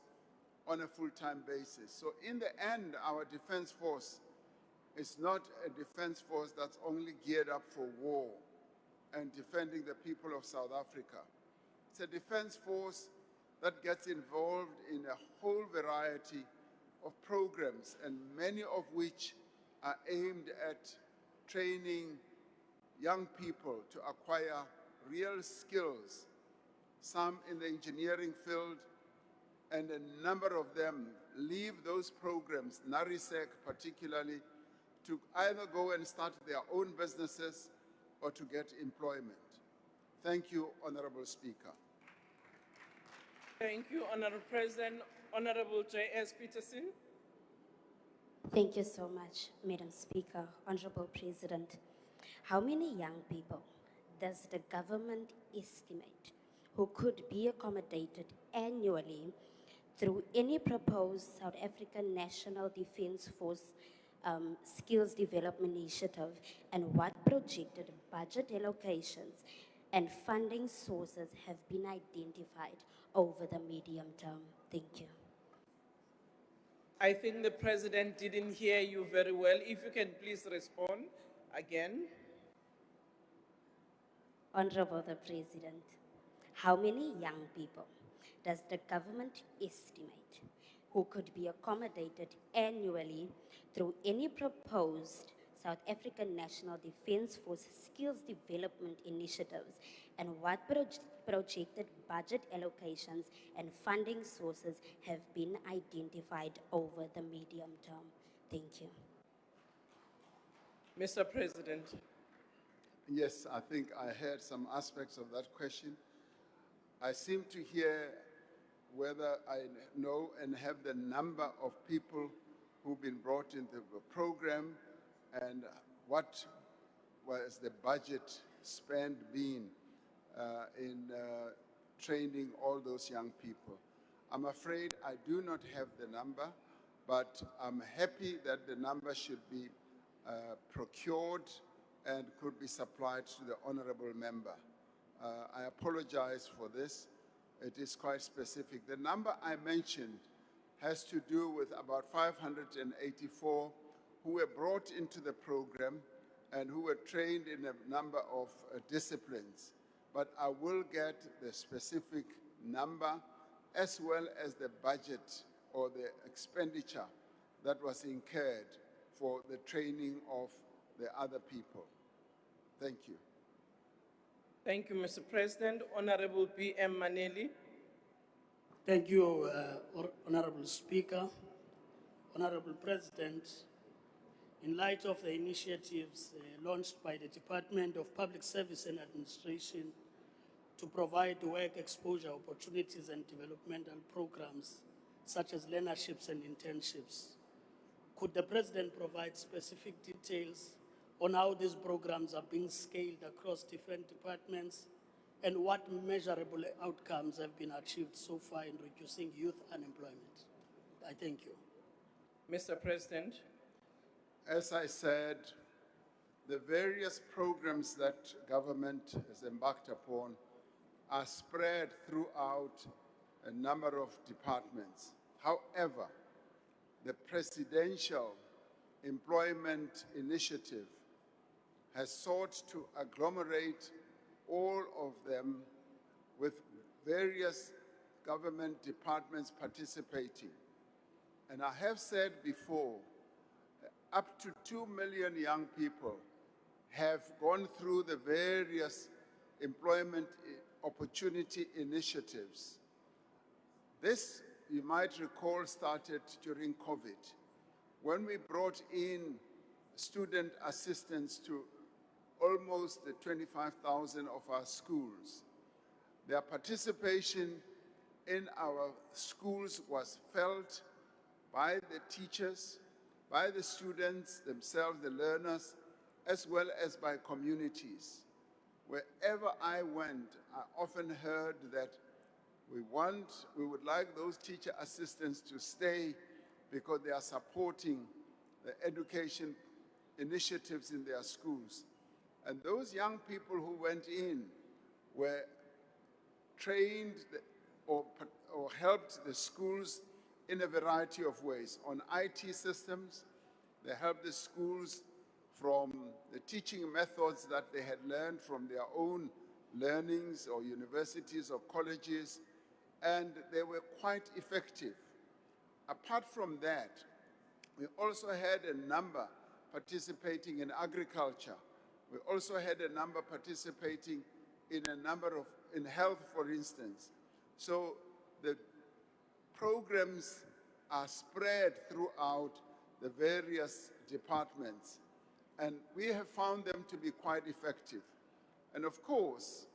on a full-time basis. So in the end, our Defense Force is not a Defense Force that's only geared up for war and defending the people of South Africa. It's a Defense Force that gets involved in a whole variety of programs, and many of which are aimed at training young people to acquire real skills, some in the engineering field, and a number of them leave those programs, NARISEC particularly, to either go and start their own businesses or to get employment. Thank you, Honorable Speaker. Thank you, Honorable President. Honorable J.S. Peterson. Thank you so much, Madam Speaker, Honorable President. How many young people does the government estimate who could be accommodated annually through any proposed South African National Defence Force skills development initiative, and what projected budget allocations and funding sources have been identified over the medium term? Thank you. I think the president didn't hear you very well. If you can please respond again. Honorable the President, how many young people does the government estimate who could be accommodated annually through any proposed South African National Defence Force skills development initiatives, and what projected budget allocations and funding sources have been identified over the medium term? Thank you. Mr. President. Yes, I think I heard some aspects of that question. I seem to hear whether I know and have the number of people who've been brought into the program and what was the budget spent been in training all those young people. I'm afraid I do not have the number, but I'm happy that the number should be procured and could be supplied to the honorable member. I apologize for this. It is quite specific. The number I mentioned has to do with about 584 who were brought into the program and who were trained in a number of disciplines. But I will get the specific number as well as the budget or the expenditure that was incurred for the training of the other people. Thank you. Thank you, Mr. President. Honorable B.M. Maneli. Thank you, Honorable Speaker. Honorable President, in light of the initiatives launched by the Department of Public Service and Administration to provide work exposure opportunities and developmental programs such as learnerships and internships, could the President provide specific details on how these programs are being scaled across different departments and what measurable outcomes have been achieved so far in reducing youth unemployment? I thank you. Mr. President. As I said, the various programs that government has embarked upon are spread throughout a number of departments. However, the Presidential Employment Initiative has sought to agglomerate all of them with various government departments participating. And I have said before, up to 2 million young people have gone through the various employment opportunity initiatives. This, you might recall, started during COVID, when we brought in student assistance to almost 25,000 of our schools. Their participation in our schools was felt by the teachers, by the students themselves, the learners, as well as by communities. Wherever I went, I often heard that we would like those teacher assistants to stay because they are supporting the education initiatives in their schools. And those young people who went in were trained or helped the schools in a variety of ways. On IT systems, they helped the schools from the teaching methods that they had learned from their own learnings or universities or colleges, and they were quite effective. Apart from that, we also had a number participating in agriculture. We also had a number participating in in health, for instance. So the programs are spread throughout the various departments, and we have found them to be quite effective. And of course,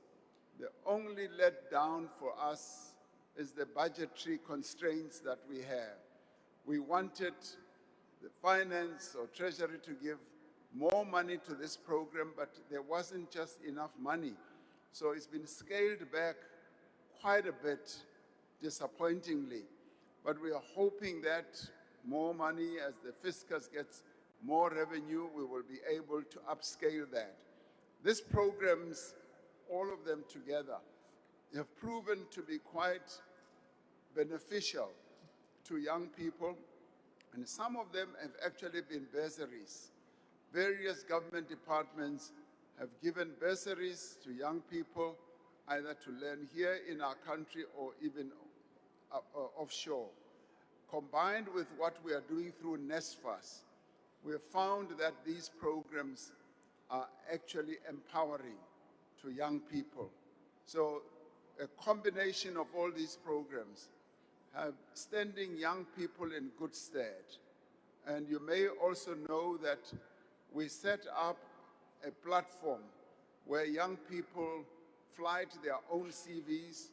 the only letdown for us is the budgetary constraints that we have. We wanted the finance or treasury to give more money to this program, but there wasn't just enough money. So it's been scaled back quite a bit, disappointingly. But we are hoping that more money, as the fiscus gets more revenue, we will be able to upscale that. These programs, all of them together, have proven to be quite beneficial to young people, and some of them have actually been bursaries. Various government departments have given bursaries to young people, either to learn here in our country or even offshore. Combined with what we are doing through NSFAS, we have found that these programs are actually empowering to young people. So a combination of all these programs have standing young people in good stead. And you may also know that we set up a platform where young people flight their own CVs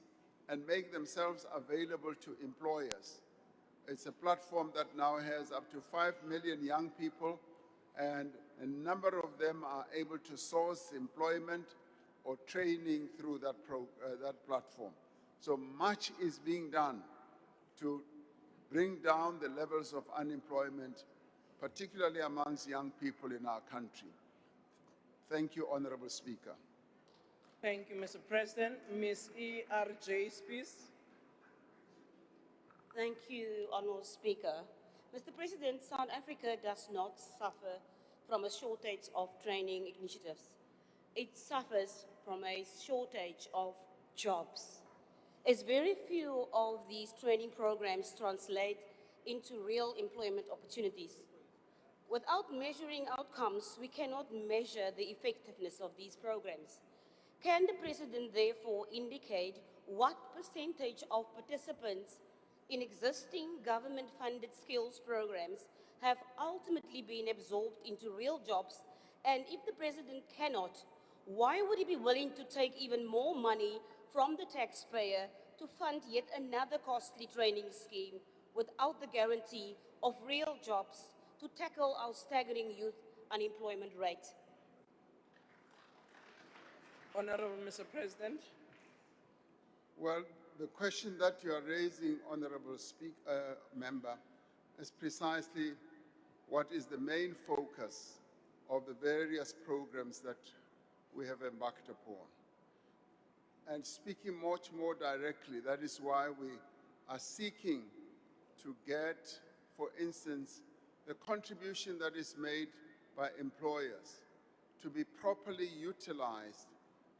and make themselves available to employers. It's a platform that now has up to 5 million young people, and a number of them are able to source employment or training through that platform. So much is being done to bring down the levels of unemployment, particularly amongst young people in our country. Thank you, Honorable Speaker. Thank you, Mr. President. Ms. E.R.J. Spies. Thank you, Honourable Speaker. Mr. President, South Africa does not suffer from a shortage of training initiatives. It suffers from a shortage of jobs, as very few of these training programs translate into real employment opportunities. Without measuring outcomes, we cannot measure the effectiveness of these programs. Can the President therefore indicate what percentage of participants in existing government-funded skills programs have ultimately been absorbed into real jobs? And if the President cannot, why would he be willing to take even more money from the taxpayer to fund yet another costly training scheme without the guarantee of real jobs to tackle our staggering youth unemployment rate? Honorable Mr. President. Well, the question that you are raising, Honorable Member, is precisely what is the main focus of the various programs that we have embarked upon. And speaking much more directly, that is why we are seeking to get, for instance, the contribution that is made by employers to be properly utilized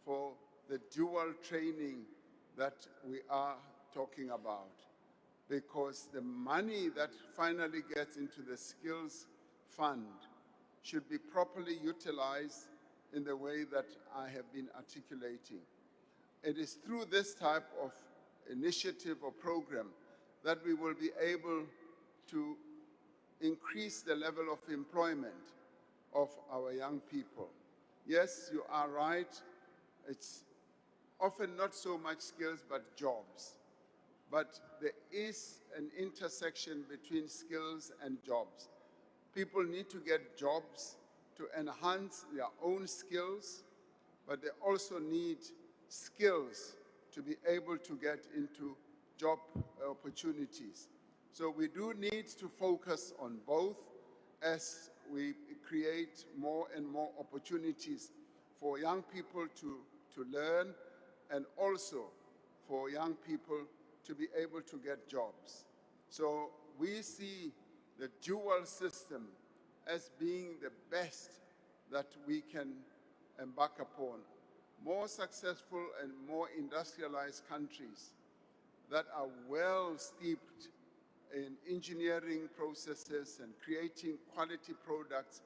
for the dual training that we are talking about. Because the money that finally gets into the skills fund should be properly utilized in the way that I have been articulating. It is through this type of initiative or program that we will be able to increase the level of employment of our young people. Yes, you are right. It's often not so much skills, but jobs. But there is an intersection between skills and jobs. People need to get jobs to enhance their own skills, but they also need skills to be able to get into job opportunities. So we do need to focus on both as we create more and more opportunities for young people to learn, and also for young people to be able to get jobs. So we see the dual system as being the best that we can embark upon. More successful and more industrialized countries that are well steeped in engineering processes and creating quality products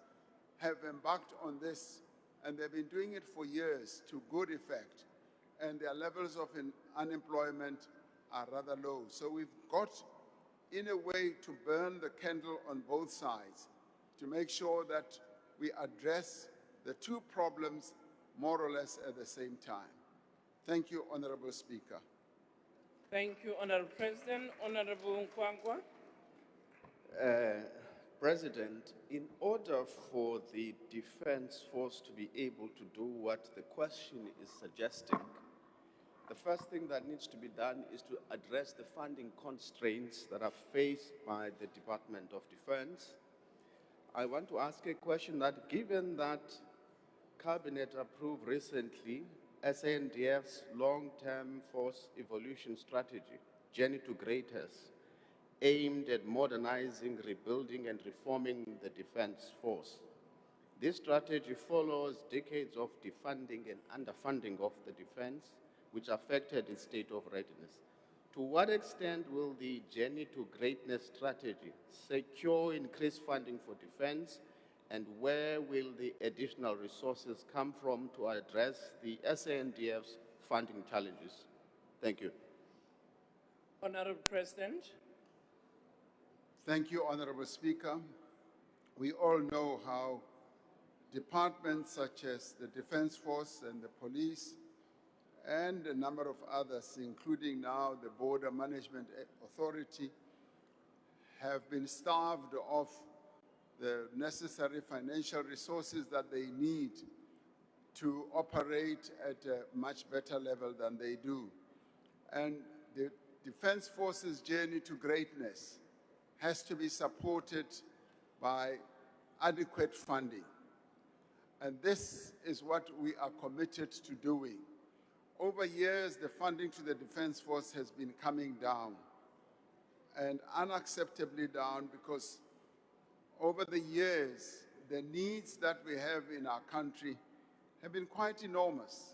have embarked on this, and they've been doing it for years to good effect, and their levels of unemployment are rather low. So we've got, in a way, to burn the candle on both sides to make sure that we address the two problems more or less at the same time. Thank you, Honorable Speaker. Thank you, Honorable President. Honorable Nkwangwa. President, in order for the defense force to be able to do what the question is suggesting, the first thing that needs to be done is to address the funding constraints that are faced by the Department of Defense. I want to ask a question that, given that Cabinet approved recently SANDF's long-term force evolution strategy, Journey to Greatness, aimed at modernizing, rebuilding, and reforming the defense force. This strategy follows decades of defunding and underfunding of the defense, which affected its state of readiness. To what extent will the Journey to Greatness strategy secure increased funding for defense, and where will the additional resources come from to address the SANDF's funding challenges? Thank you. Honorable President. Thank you, Honorable Speaker. We all know how departments such as the Defense Force and the police and a number of others, including now the Border Management Authority, have been starved of the necessary financial resources that they need to operate at a much better level than they do. And the Defense Force's journey to greatness has to be supported by adequate funding. And this is what we are committed to doing. Over years, the funding to the Defense Force has been coming down, and unacceptably down, because over the years, the needs that we have in our country have been quite enormous,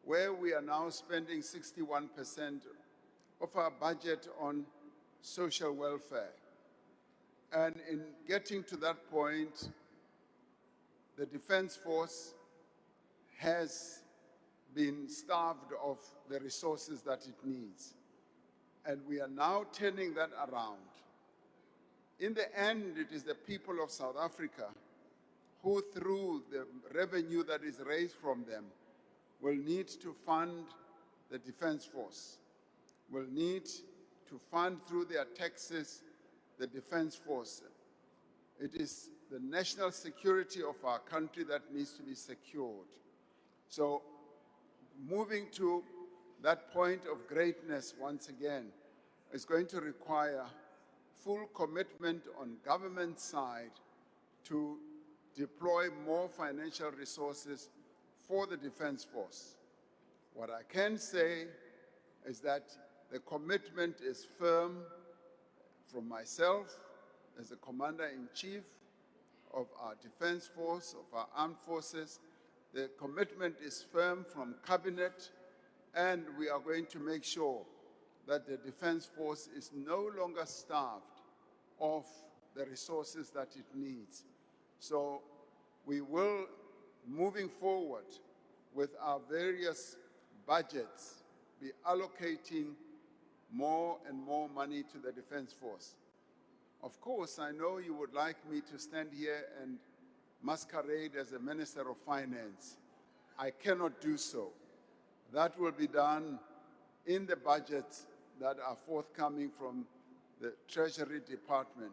where we are now spending 61% of our budget on social welfare. And in getting to that point, the Defense Force has been starved of the resources that it needs. And we are now turning that around. In the end, it is the people of South Africa who, through the revenue that is raised from them, will need to fund the Defense Force, will need to fund through their taxes the Defense Force. It is the national security of our country that needs to be secured. So, moving to that point of greatness once again is going to require full commitment on government side to deploy more financial resources for the Defense Force. What I can say is that the commitment is firm from myself as the Commander-in-Chief of our Defense Force, of our armed forces. The commitment is firm from Cabinet, and we are going to make sure that the Defense Force is no longer starved of the resources that it needs. So we will, moving forward with our various budgets, be allocating more and more money to the Defense Force. Of course, I know you would like me to stand here and masquerade as a Minister of Finance. I cannot do so. That will be done in the budgets that are forthcoming from the Treasury Department.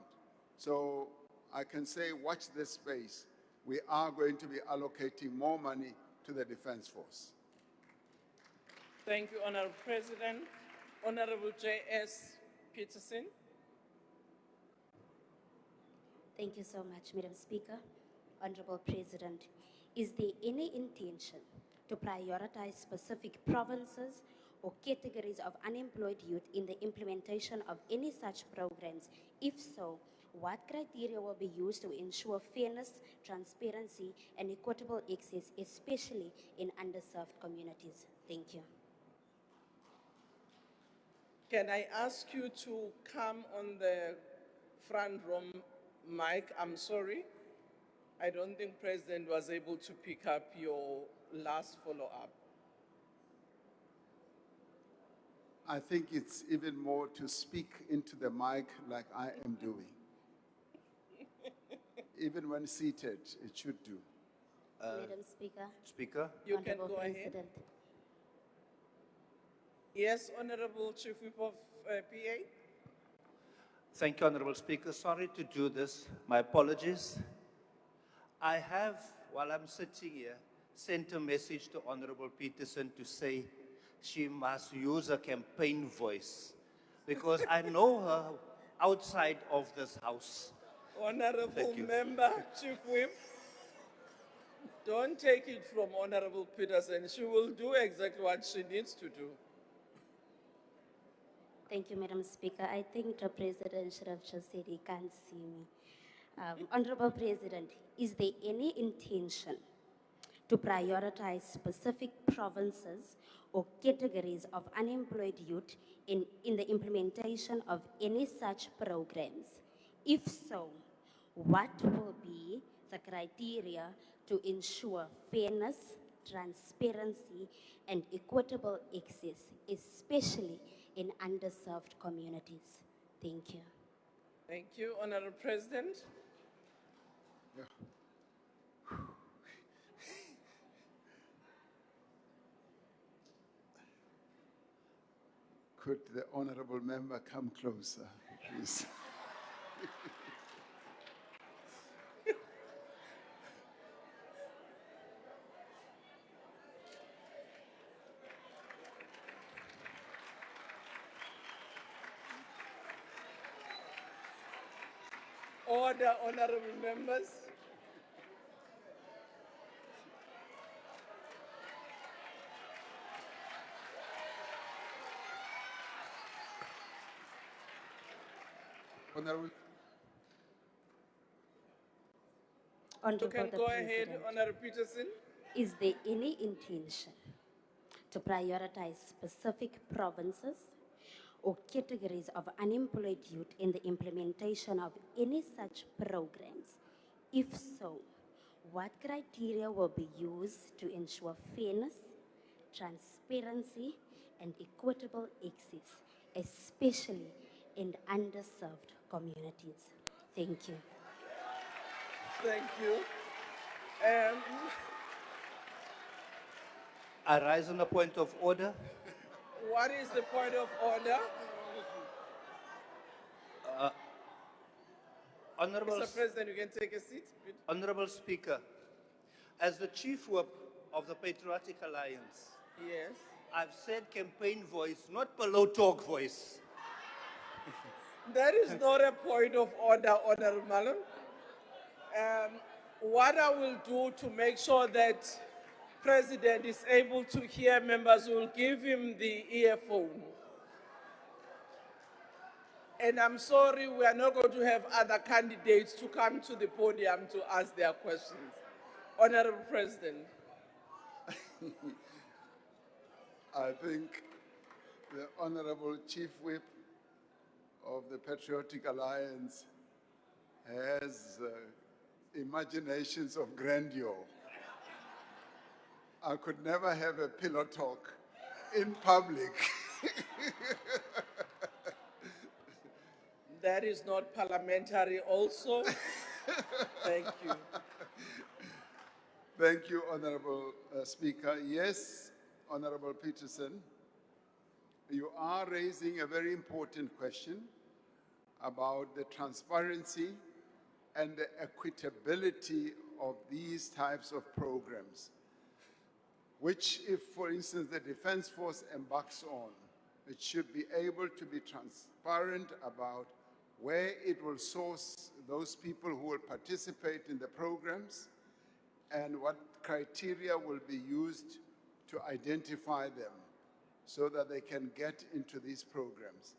So I can say, watch this space. We are going to be allocating more money to the Defense Force. Thank you, Honorable President. Honorable J.S. Peterson. Thank you so much, Madam Speaker. Honorable President, is there any intention to prioritize specific provinces or categories of unemployed youth in the implementation of any such programs? If so, what criteria will be used to ensure fairness, transparency, and equitable access, especially in underserved communities? Thank you. Can I ask you to come on the front row mic? I'm sorry. I don't think President was able to pick up your last follow-up. I think it's even more to speak into the mic like I am doing. Even when seated, it should do. Madam Speaker. Speaker. You Honorable can go ahead. President. Yes, Honorable Chief Whip of PA. Thank you, Honorable Speaker. Sorry to do this. My apologies. I have, while I'm sitting here, sent a message to Honorable Peterson to say she must use a campaign voice because I know her outside of this house. Honorable Thank you. Member, Chief Whip, don't take it from Honorable Peterson. She will do exactly what she needs to do. Thank you, Madam Speaker. I think the President should have just said he can't see me. Honorable President, is there any intention to prioritize specific provinces or categories of unemployed youth in the implementation of any such programs? If so, what will be the criteria to ensure fairness, transparency, and equitable access, especially in underserved communities? Thank you. Thank you, Honorable President. Could the honorable member come closer, please? Order, honorable members. Honorable, You Honorable can the go ahead, President, Honorable Peterson. is there any intention to prioritize specific provinces or categories of unemployed youth in the implementation of any such programs? If so, what criteria will be used to ensure fairness, transparency, and equitable access, especially in underserved communities? Thank you. Thank you. I rise on a point of order. What is the point of order? Honorable, Mr. President, you can take a seat. Honorable Speaker, as the Chief Whip of the Patriotic Alliance, Yes. I've said campaign voice, not below talk voice. That is not a point of order, Honorable Malum. What I will do to make sure that President is able to hear members, will give him the earphone. And I'm sorry, we are not going to have other candidates to come to the podium to ask their questions. Honorable President. I think the Honorable Chief Whip of the Patriotic Alliance has imaginations of grandeur. I could never have a pillow talk in public. That is not parliamentary also. Thank you. Thank you, Honorable Speaker. Yes, Honorable Peterson, you are raising a very important question about the transparency and the equitability of these types of programs, which if, for instance, the Defense Force embarks on, it should be able to be transparent about where it will source those people who will participate in the programs and what criteria will be used to identify them so that they can get into these programs.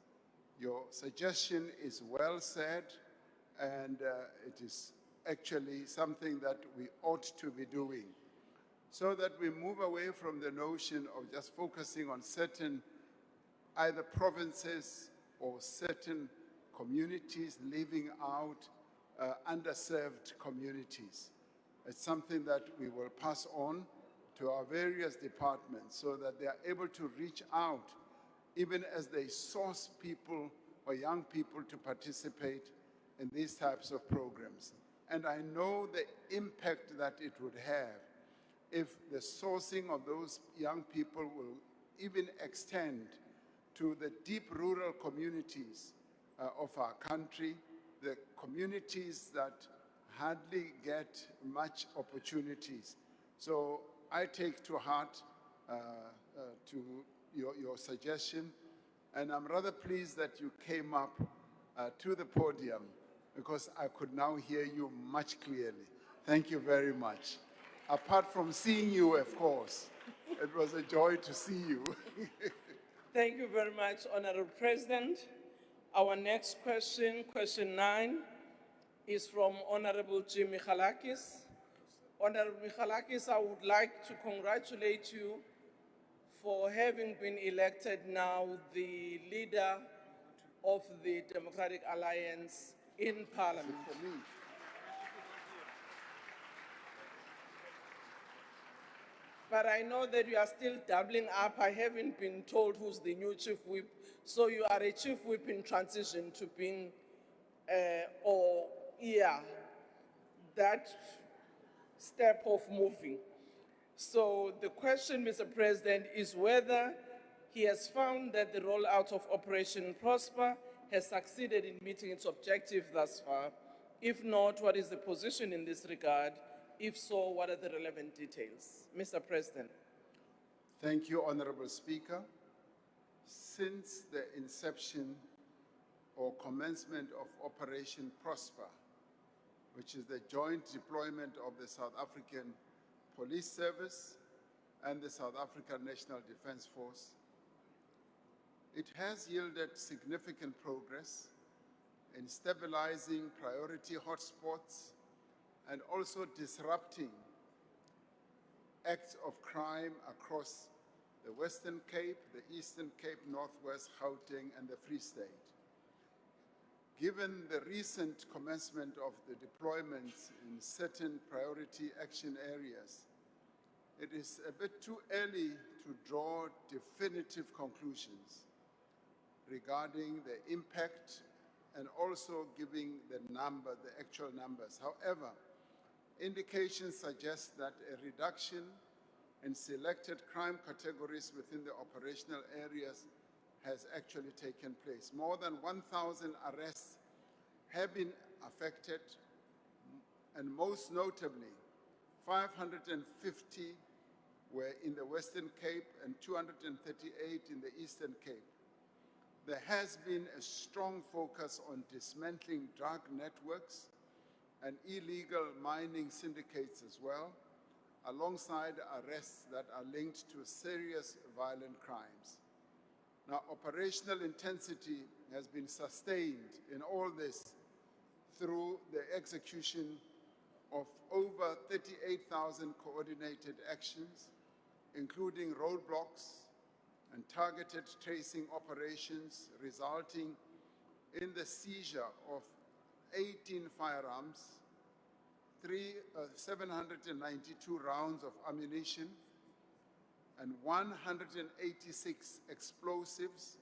Your suggestion is well said, and it is actually something that we ought to be doing so that we move away from the notion of just focusing on certain either provinces or certain communities, leaving out underserved communities. It's something that we will pass on to our various departments so that they are able to reach out even as they source people or young people to participate in these types of programs. And I know the impact that it would have if the sourcing of those young people will even extend to the deep rural communities of our country, the communities that hardly get much opportunities. So I take to heart to your suggestion, and I'm rather pleased that you came up to the podium because I could now hear you much clearly. Thank you very much. Apart from seeing you, of course, it was a joy to see you. Thank you very much, Honorable President. Our next question, question 9, is from Honorable Jim Michalakis. Honorable Michalakis, I would like to congratulate you for having been elected now the leader of the Democratic Alliance in Parliament. But I know that you are still doubling up. I haven't been told who's the new chief whip. So you are a chief whip in transition to being, that step of moving. So the question, Mr. President, is whether he has found that the rollout of Operation Prosper has succeeded in meeting its objective thus far. If not, what is the position in this regard? If so, what are the relevant details? Mr. President. Thank you, Honorable Speaker. Since the inception or commencement of Operation Prosper, which is the joint deployment of the South African Police Service and the South African National Defence Force, it has yielded significant progress in stabilizing priority hotspots and also disrupting acts of crime across the Western Cape, the Eastern Cape, Northwest, Gauteng, and the Free State. Given the recent commencement of the deployments in certain priority action areas, it is a bit too early to draw definitive conclusions regarding the impact and also giving the actual numbers. However, indications suggest that a reduction in selected crime categories within the operational areas has actually taken place. More than 1,000 arrests have been affected, and most notably, 550 were in the Western Cape and 238 in the Eastern Cape. There has been a strong focus on dismantling drug networks and illegal mining syndicates as well, alongside arrests that are linked to serious violent crimes. Now, operational intensity has been sustained in all this through the execution of over 38,000 coordinated actions, including roadblocks and targeted tracing operations, resulting in the seizure of 18 firearms, 792 rounds of ammunition, and 186 explosives.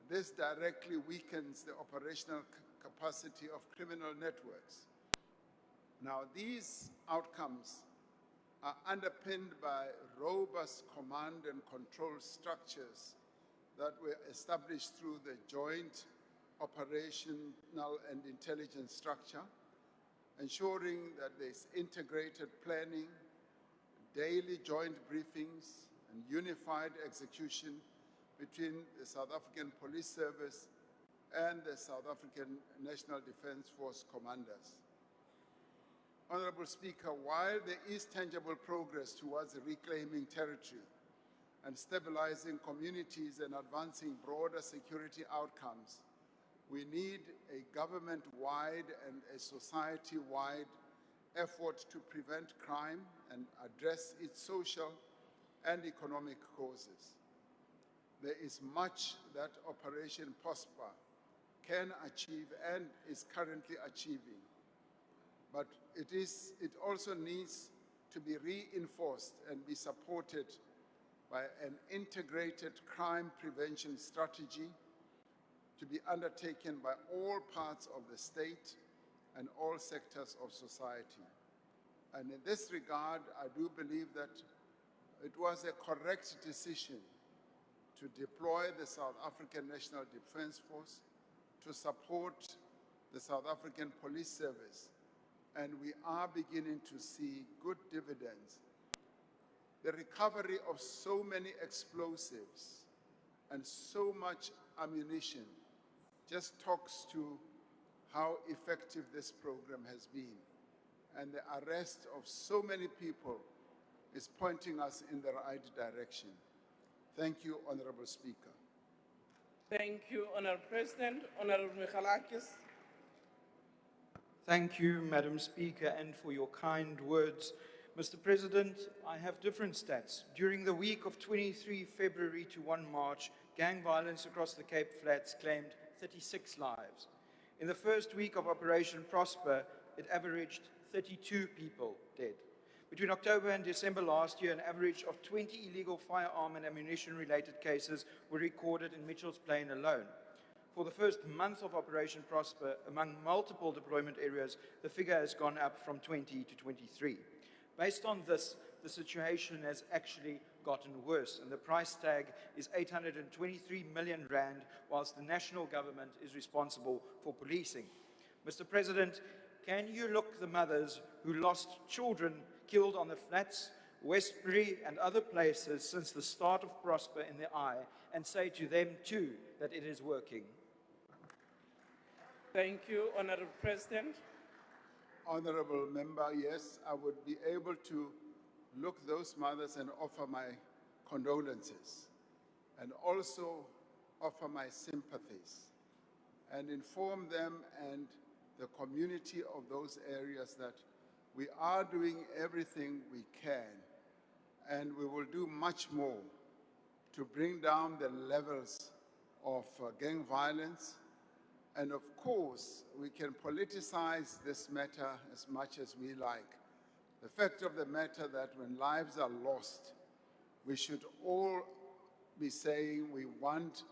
This directly weakens the operational capacity of criminal networks. Now, these outcomes are underpinned by robust command and control structures that were established through the joint operational and intelligence structure, ensuring that there's integrated planning, daily joint briefings, and unified execution between the South African Police Service and the South African National Defence Force commanders. Honorable Speaker, while there is tangible progress towards reclaiming territory and stabilizing communities and advancing broader security outcomes, we need a government-wide and a society-wide effort to prevent crime and address its social and economic causes. There is much that Operation Prosper can achieve and is currently achieving, but it also needs to be reinforced and be supported by an integrated crime prevention strategy to be undertaken by all parts of the state and all sectors of society. And in this regard, I do believe that it was a correct decision to deploy the South African National Defence Force to support the South African Police Service, and we are beginning to see good dividends. The recovery of so many explosives and so much ammunition just talks to how effective this program has been. And the arrest of so many people is pointing us in the right direction. Thank you, Honorable Speaker. Thank you, Honorable President. Honorable Michalakis. Thank you, Madam Speaker, and for your kind words. Mr. President, I have different stats. During the week of 23 February to 1 March, gang violence across the Cape Flats claimed 36 lives. In the first week of Operation Prosper, it averaged 32 people dead. Between October and December last year, an average of 20 illegal firearm and ammunition-related cases were recorded in Mitchell's Plain alone. For the first month of Operation Prosper, among multiple deployment areas, the figure has gone up from 20 to 23. Based on this, the situation has actually gotten worse, and the price tag is 823 million rand, whilst the national government is responsible for policing. Mr. President, can you look the mothers who lost children killed on the flats, Westbury and other places since the start of Prosper in the eye and say to them too that it is working? Thank you, Honorable President. Honorable Member, yes, I would be able to look those mothers and offer my condolences and also offer my sympathies and inform them and the community of those areas that we are doing everything we can, and we will do much more to bring down the levels of gang violence. And of course, we can politicize this matter as much as we like. The fact of the matter that when lives are lost, we should all be saying we want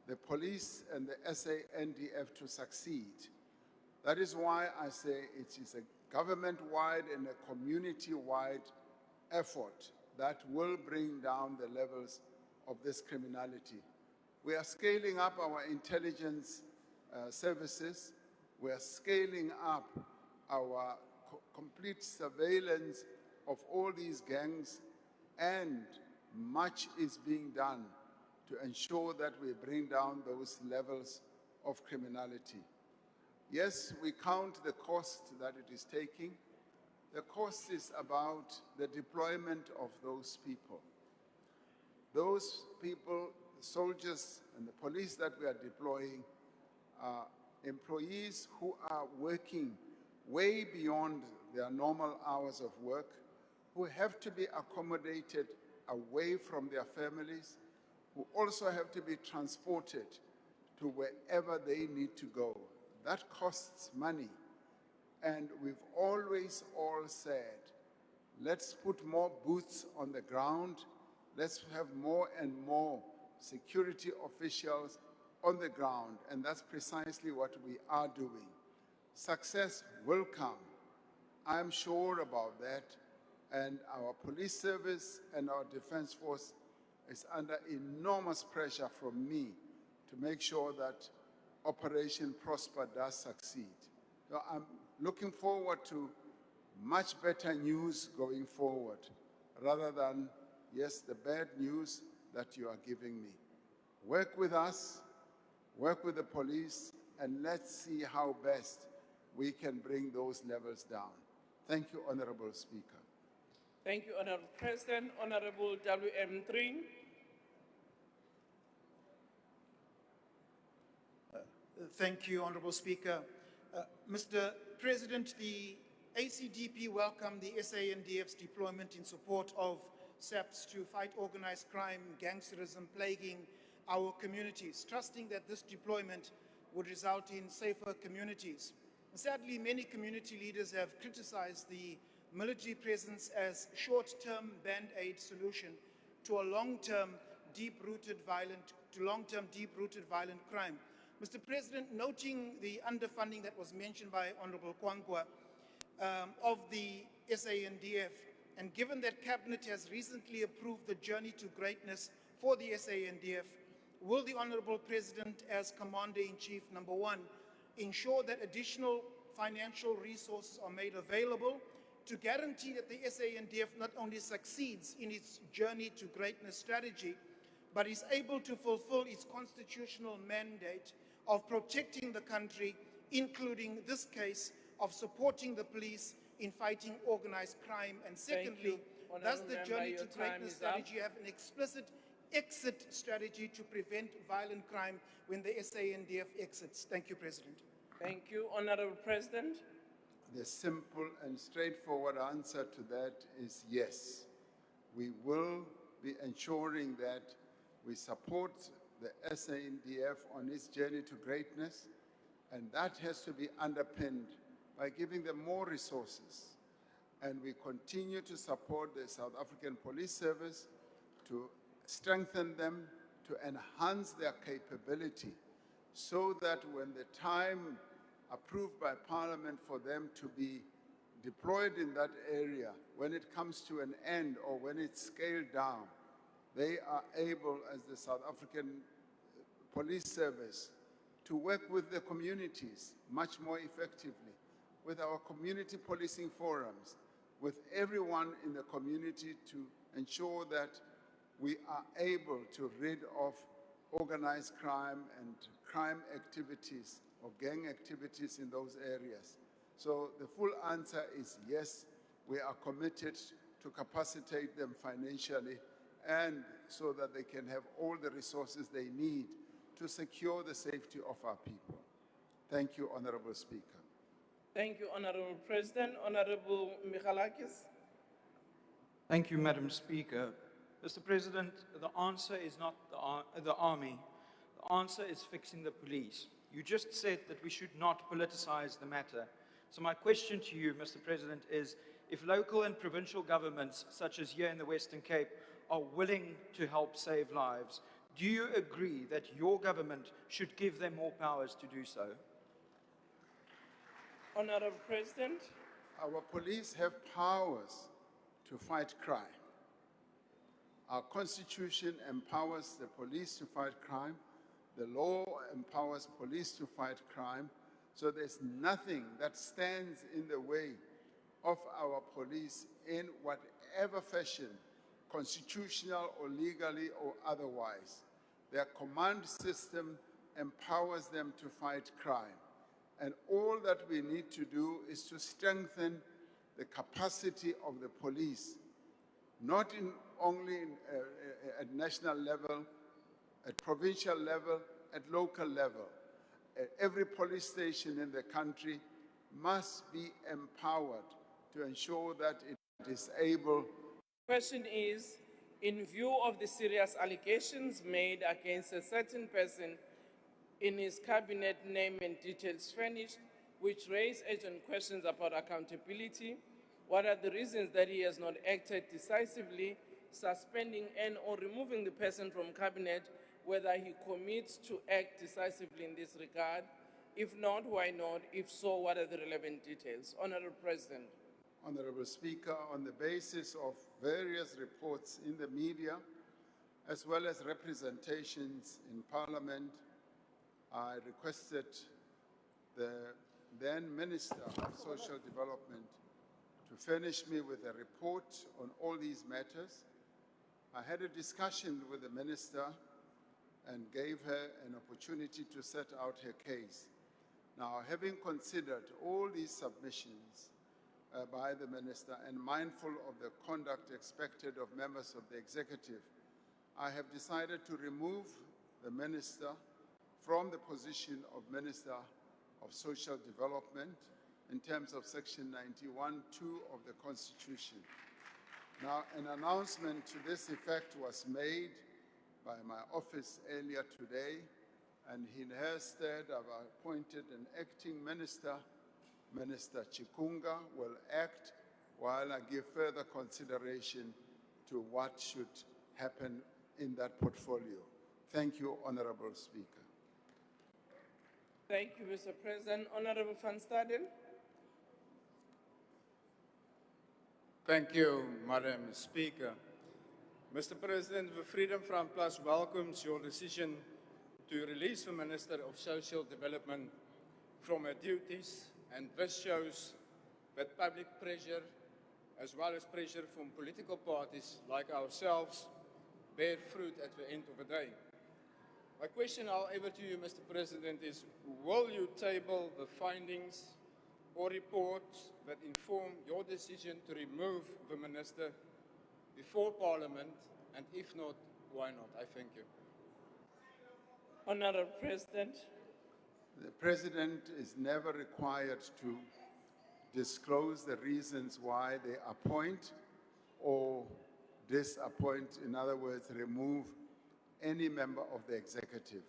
the police and the SANDF to succeed. That is why I say it is a government-wide and a community-wide effort that will bring down the levels of this criminality. We are scaling up our intelligence services. We are scaling up our complete surveillance of all these gangs, and much is being done to ensure that we bring down those levels of criminality. Yes, we count the cost that it is taking. The cost is about the deployment of those people. Those people, the soldiers and the police that we are deploying, are employees who are working way beyond their normal hours of work, who have to be accommodated away from their families, who also have to be transported to wherever they need to go. That costs money. And we've always all said, let's put more boots on the ground. Let's have more and more security officials on the ground. And that's precisely what we are doing. Success will come. I'm sure about that. And our police service and our defense force is under enormous pressure from me to make sure that Operation Prosper does succeed. So I'm looking forward to much better news going forward, rather than, yes, the bad news that you are giving me. Work with us, work with the police, and let's see how best we can bring those levels down. Thank you, Honorable Speaker. Thank you, Honorable President. Honorable WM3. Thank you, Honorable Speaker. Mr. President, the ACDP welcomed the SANDF's deployment in support of SAPS to fight organized crime, gangsterism plaguing our communities, trusting that this deployment would result in safer communities. Sadly, many community leaders have criticized the military presence as short-term band-aid solution to a long-term deep-rooted violent crime. Mr. President, noting the underfunding that was mentioned by Honorable Kwankwa of the SANDF, and given that Cabinet has recently approved the Journey to Greatness for the SANDF, will the Honorable President, as Commander-in-Chief, number one, ensure that additional financial resources are made available to guarantee that the SANDF not only succeeds in its journey to greatness strategy, but is able to fulfill its constitutional mandate of protecting the country, including this case of supporting the police in fighting organized crime? And secondly, does the Honourable journey Member, to your time greatness is up. strategy have an explicit exit strategy to prevent violent crime when the SANDF exits? Thank you, President. Thank you. Honourable President. The simple and straightforward answer to that is yes. We will be ensuring that we support the SANDF on its journey to greatness, and that has to be underpinned by giving them more resources. And we continue to support the South African Police Service to strengthen them, to enhance their capability, so that when the time approved by Parliament for them to be deployed in that area, when it comes to an end or when it's scaled down, they are able, as the South African Police Service, to work with the communities much more effectively, with our community policing forums, with everyone in the community, to ensure that we are able to rid of organized crime and crime activities or gang activities in those areas. So the full answer is yes, we are committed to capacitate them financially and so that they can have all the resources they need to secure the safety of our people. Thank you, Honorable Speaker. Thank you, Honourable President. Honourable Michalakis. Thank you, Madam Speaker. Mr. President, the answer is not the army. The answer is fixing the police. You just said that we should not politicize the matter. So my question to you, Mr. President, is if local and provincial governments, such as here in the Western Cape, are willing to help save lives, do you agree that your government should give them more powers to do so? Honourable President. Our police have powers to fight crime. Our Constitution empowers the police to fight crime. The law empowers police to fight crime. So there's nothing that stands in the way of our police in whatever fashion, constitutional or legally or otherwise. Their command system empowers them to fight crime. And all that we need to do is to strengthen the capacity of the police, not only at national level, at provincial level, at local level. Every police station in the country must be empowered to ensure that it is able. Question is, in view of the serious allegations made against a certain person in his cabinet name and details furnished, which raise urgent questions about accountability, what are the reasons that he has not acted decisively, suspending and or removing the person from cabinet, whether he commits to act decisively in this regard? If not, why not? If so, what are the relevant details? Honourable President. Honourable Speaker, on the basis of various reports in the media, as well as representations in Parliament, I requested the then Minister of Social Development to furnish me with a report on all these matters. I had a discussion with the Minister and gave her an opportunity to set out her case. Now, having considered all these submissions by the Minister and mindful of the conduct expected of members of the Executive, I have decided to remove the Minister from the position of Minister of Social Development in terms of Section 91(2) of the Constitution. Now, an announcement to this effect was made by my office earlier today, and in her stead, I've appointed an acting minister. Minister Chikunga will act while I give further consideration to what should happen in that portfolio. Thank you, Honourable Speaker. Thank you, Mr. President. Honourable Van Staden. Thank you, Madam Speaker. Mr. President, the Freedom Front Plus welcomes your decision to release the Minister of Social Development from her duties, and this shows that public pressure, as well as pressure from political parties like ourselves, bear fruit at the end of the day. My question, however, to you, Mr. President, is will you table the findings or reports that inform your decision to remove the minister before Parliament, and if not, why not? I thank you. Honorable President. The President is never required to disclose the reasons why they appoint or disappoint, in other words, remove any member of the executive.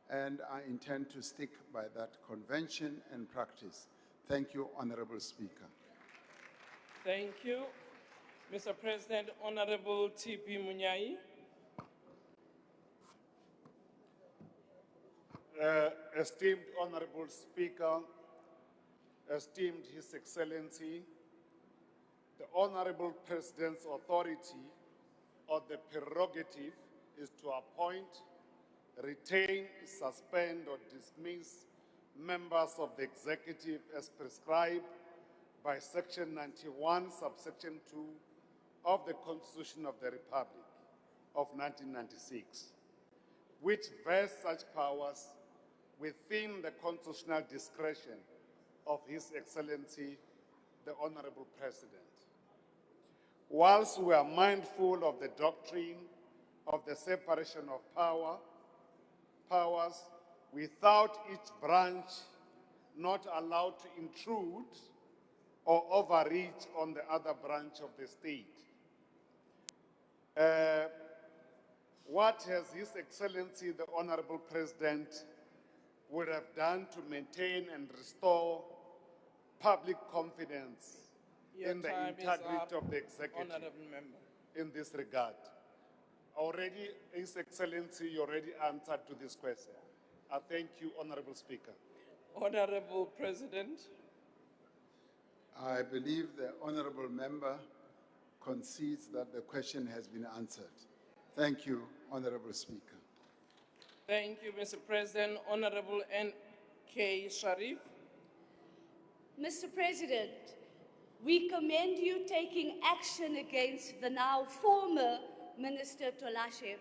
And I intend to stick by that convention and practice. Thank you, Honorable Speaker. Thank you. Mr. President, Honorable T.P. Munyai. Esteemed Honorable Speaker, esteemed His Excellency, the Honorable President's authority or the prerogative is to appoint, retain, suspend or dismiss members of the executive as prescribed by Section 91, subsection 2 of the Constitution of the Republic of 1996, which vests such powers within the constitutional discretion of His Excellency, the Honorable President. Whilst we are mindful of the doctrine of the separation of powers, without each branch not allowed to intrude or overreach on the other branch of the state. What has His Excellency, the Honorable President, would have done to maintain and restore public confidence in the integrity of the executive in this regard? Already, His Excellency, you already answered to this question. I thank you, Honorable Speaker. Honorable President. I believe the honorable member concedes that the question has been answered. Thank you, Honorable Speaker. Thank you, Mr. President. Honorable N.K. Sharif. Mr. President, we commend you taking action against the now former Minister Tolashe.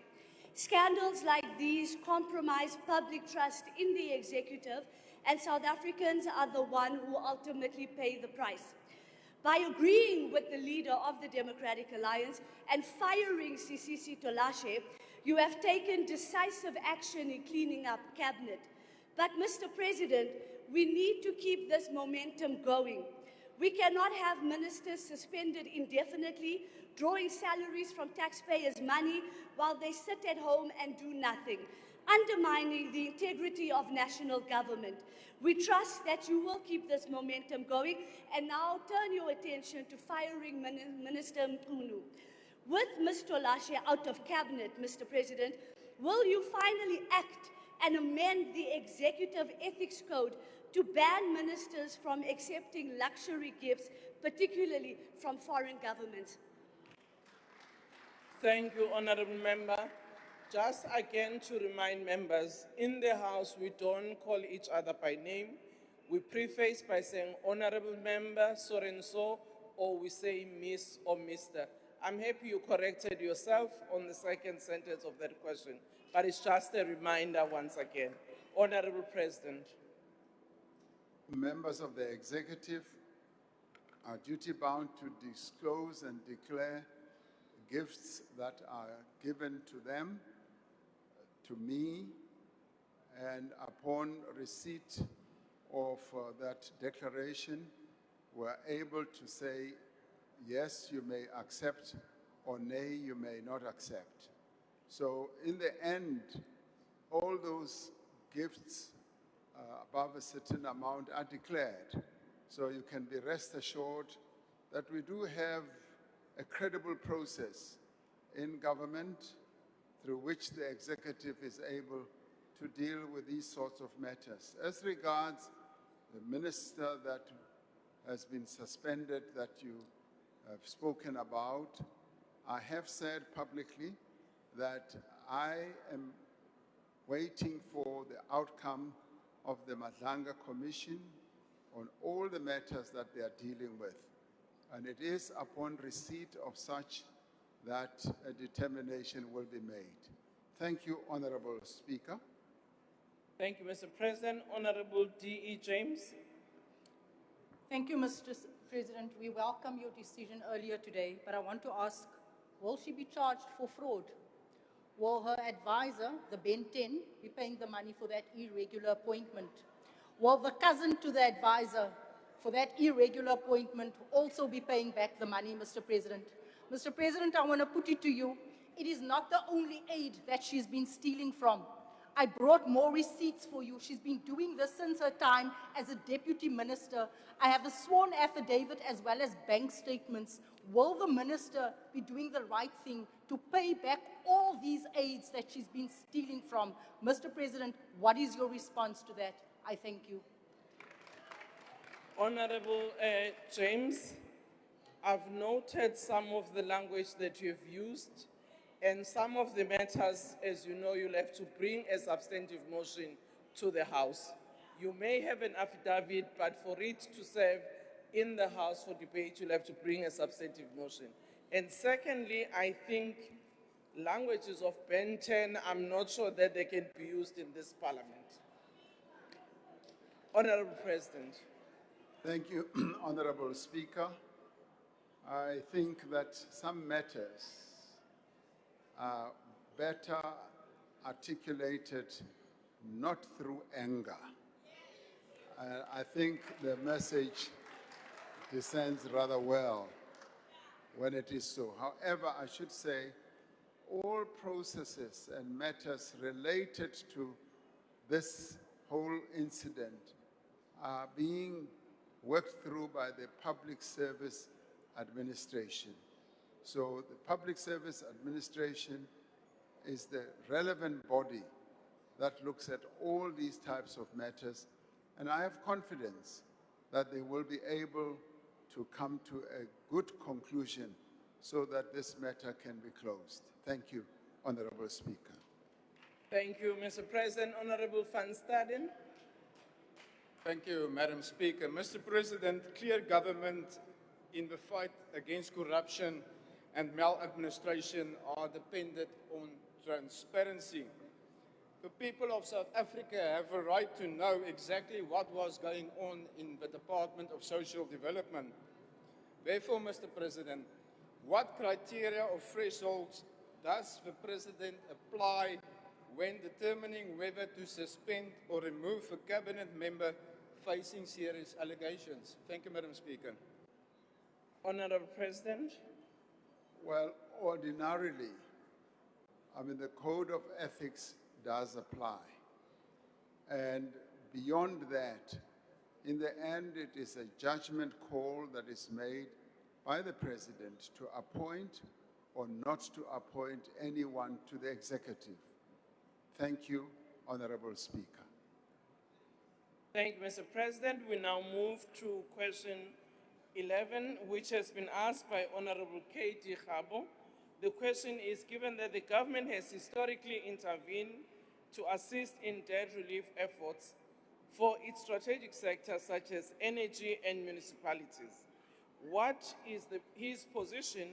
Scandals like these compromise public trust in the executive, and South Africans are the ones who ultimately pay the price. By agreeing with the leader of the Democratic Alliance and firing CCC Tolashe, you have taken decisive action in cleaning up cabinet. But, Mr. President, we need to keep this momentum going. We cannot have ministers suspended indefinitely, drawing salaries from taxpayers' money while they sit at home and do nothing, undermining the integrity of national government. We trust that you will keep this momentum going and now turn your attention to firing Minister Mkunu. With Ms. Tolashe out of cabinet, Mr. President, will you finally act and amend the Executive Ethics Code to ban ministers from accepting luxury gifts, particularly from foreign governments? Thank you, Honorable Member. Just again to remind members, in the House we don't call each other by name. We preface by saying Honorable Member, so and so, or we say Miss or Mr. I'm happy you corrected yourself on the second sentence of that question, but it's just a reminder once again. Honorable President. Members of the executive are duty-bound to disclose and declare gifts that are given to them, to me, and upon receipt of that declaration, we're able to say, yes, you may accept, or nay, you may not accept. So in the end, all those gifts above a certain amount are declared. So you can be rest assured that we do have a credible process in government through which the executive is able to deal with these sorts of matters. As regards the minister that has been suspended that you have spoken about, I have said publicly that I am waiting for the outcome of the Madlanga Commission on all the matters that they are dealing with. And it is upon receipt of such that a determination will be made. Thank you, Honorable Speaker. Thank you, Mr. President. Honorable D.E. James. Thank you, Mr. President. We welcome your decision earlier today, but I want to ask, will she be charged for fraud? Will her advisor, the Ben 10, be paying the money for that irregular appointment? Will the cousin to the advisor for that irregular appointment also be paying back the money, Mr. President? Mr. President, I want to put it to you, it is not the only aid that she's been stealing from. I brought more receipts for you. She's been doing this since her time as a deputy minister. I have a sworn affidavit as well as bank statements. Will the minister be doing the right thing to pay back all these aids that she's been stealing from? Mr. President, what is your response to that? I thank you. Honorable James, I've noted some of the language that you've used, and some of the matters, as you know, you'll have to bring a substantive motion to the House. You may have an affidavit, but for it to serve in the House for debate, you'll have to bring a substantive motion. And secondly, I think languages of Ben 10, I'm not sure that they can be used in this Parliament. Honorable President. Thank you, Honorable Speaker. I think that some matters are better articulated not through anger. I think the message descends rather well when it is so. However, I should say all processes and matters related to this whole incident are being worked through by the Public Service Administration. So the Public Service Administration is the relevant body that looks at all these types of matters, and I have confidence that they will be able to come to a good conclusion so that this matter can be closed. Thank you, Honorable Speaker. Thank you, Mr. President. Honorable Van Staden. Thank you, Madam Speaker. Mr. President, clear government in the fight against corruption and maladministration are dependent on transparency. The people of South Africa have a right to know exactly what was going on in the Department of Social Development. Therefore, Mr. President, what criteria or thresholds does the President apply when determining whether to suspend or remove a cabinet member facing serious allegations? Thank you, Madam Speaker. Honorable President. Well, ordinarily, the Code of Ethics does apply. And beyond that, in the end, it is a judgment call that is made by the President to appoint or not to appoint anyone to the executive. Thank you, Honorable Speaker. Thank you, Mr. President. We now move to question 11, which has been asked by Honorable Katie Gabo. The question is, given that the government has historically intervened to assist in debt relief efforts for its strategic sectors such as energy and municipalities, what is his position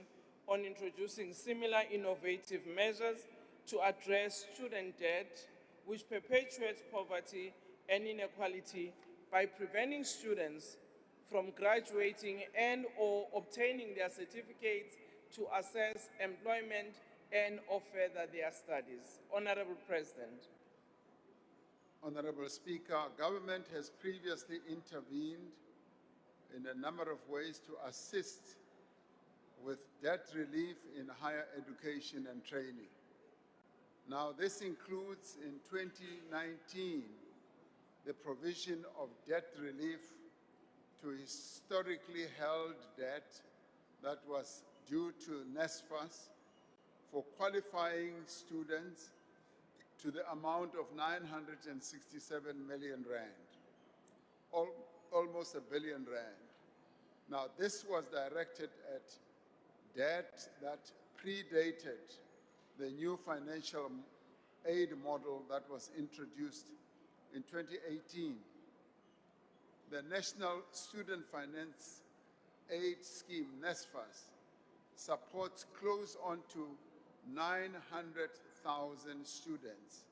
on introducing similar innovative measures to address student debt, which perpetuates poverty and inequality by preventing students from graduating and or obtaining their certificates to access employment and or further their studies? Honorable President. Honorable Speaker, government has previously intervened in a number of ways to assist with debt relief in higher education and training. Now, this includes in 2019 the provision of debt relief to historically held debt that was due to NSFAS for qualifying students to the amount of 967 million rand, almost R1 billion. Now, this was directed at debt that predated the new financial aid model that was introduced in 2018. The National Student Finance Aid Scheme, NSFAS, supports close on to 900,000 students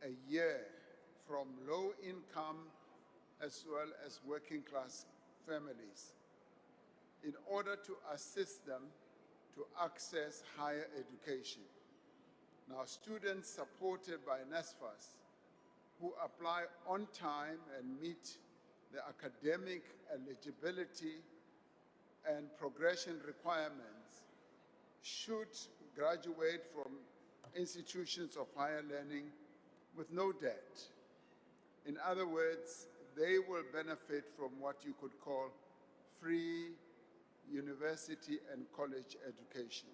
a year from low income as well as working class families in order to assist them to access higher education. Now, students supported by NSFAS who apply on time and meet the academic eligibility and progression requirements should graduate from institutions of higher learning with no debt. In other words, they will benefit from what you could call free university and college education.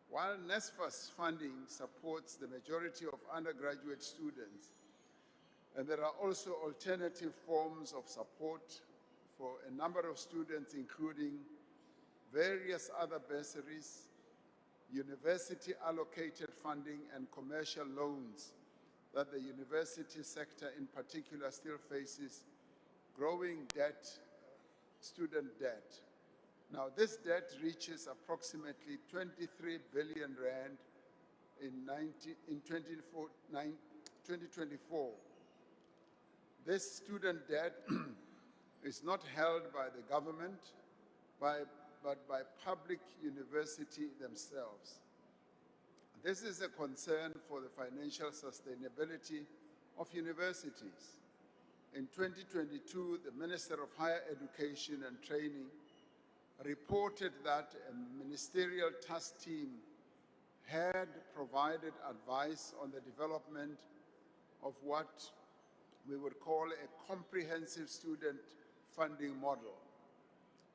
While NSFAS funding supports the majority of undergraduate students, and there are also alternative forms of support for a number of students, including various other bursaries, university-allocated funding, and commercial loans that the university sector in particular still faces growing debt, student debt. Now, this debt reaches approximately 23 billion rand in 2024. This student debt is not held by the government, but by public university themselves. This is a concern for the financial sustainability of universities. In 2022, the Minister of Higher Education and Training reported that a ministerial task team had provided advice on the development of what we would call a comprehensive student funding model.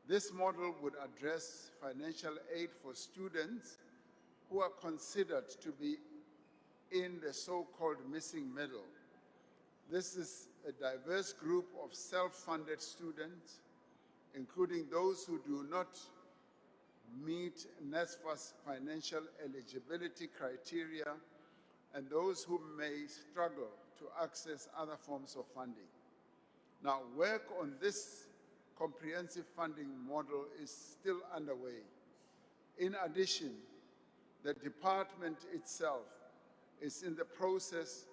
This model would address financial aid for students who are considered to be in the so-called missing middle. This is a diverse group of self-funded students, including those who do not meet NSFAS financial eligibility criteria and those who may struggle to access other forms of funding. Now, work on this comprehensive funding model is still underway. In addition, the department itself is in the process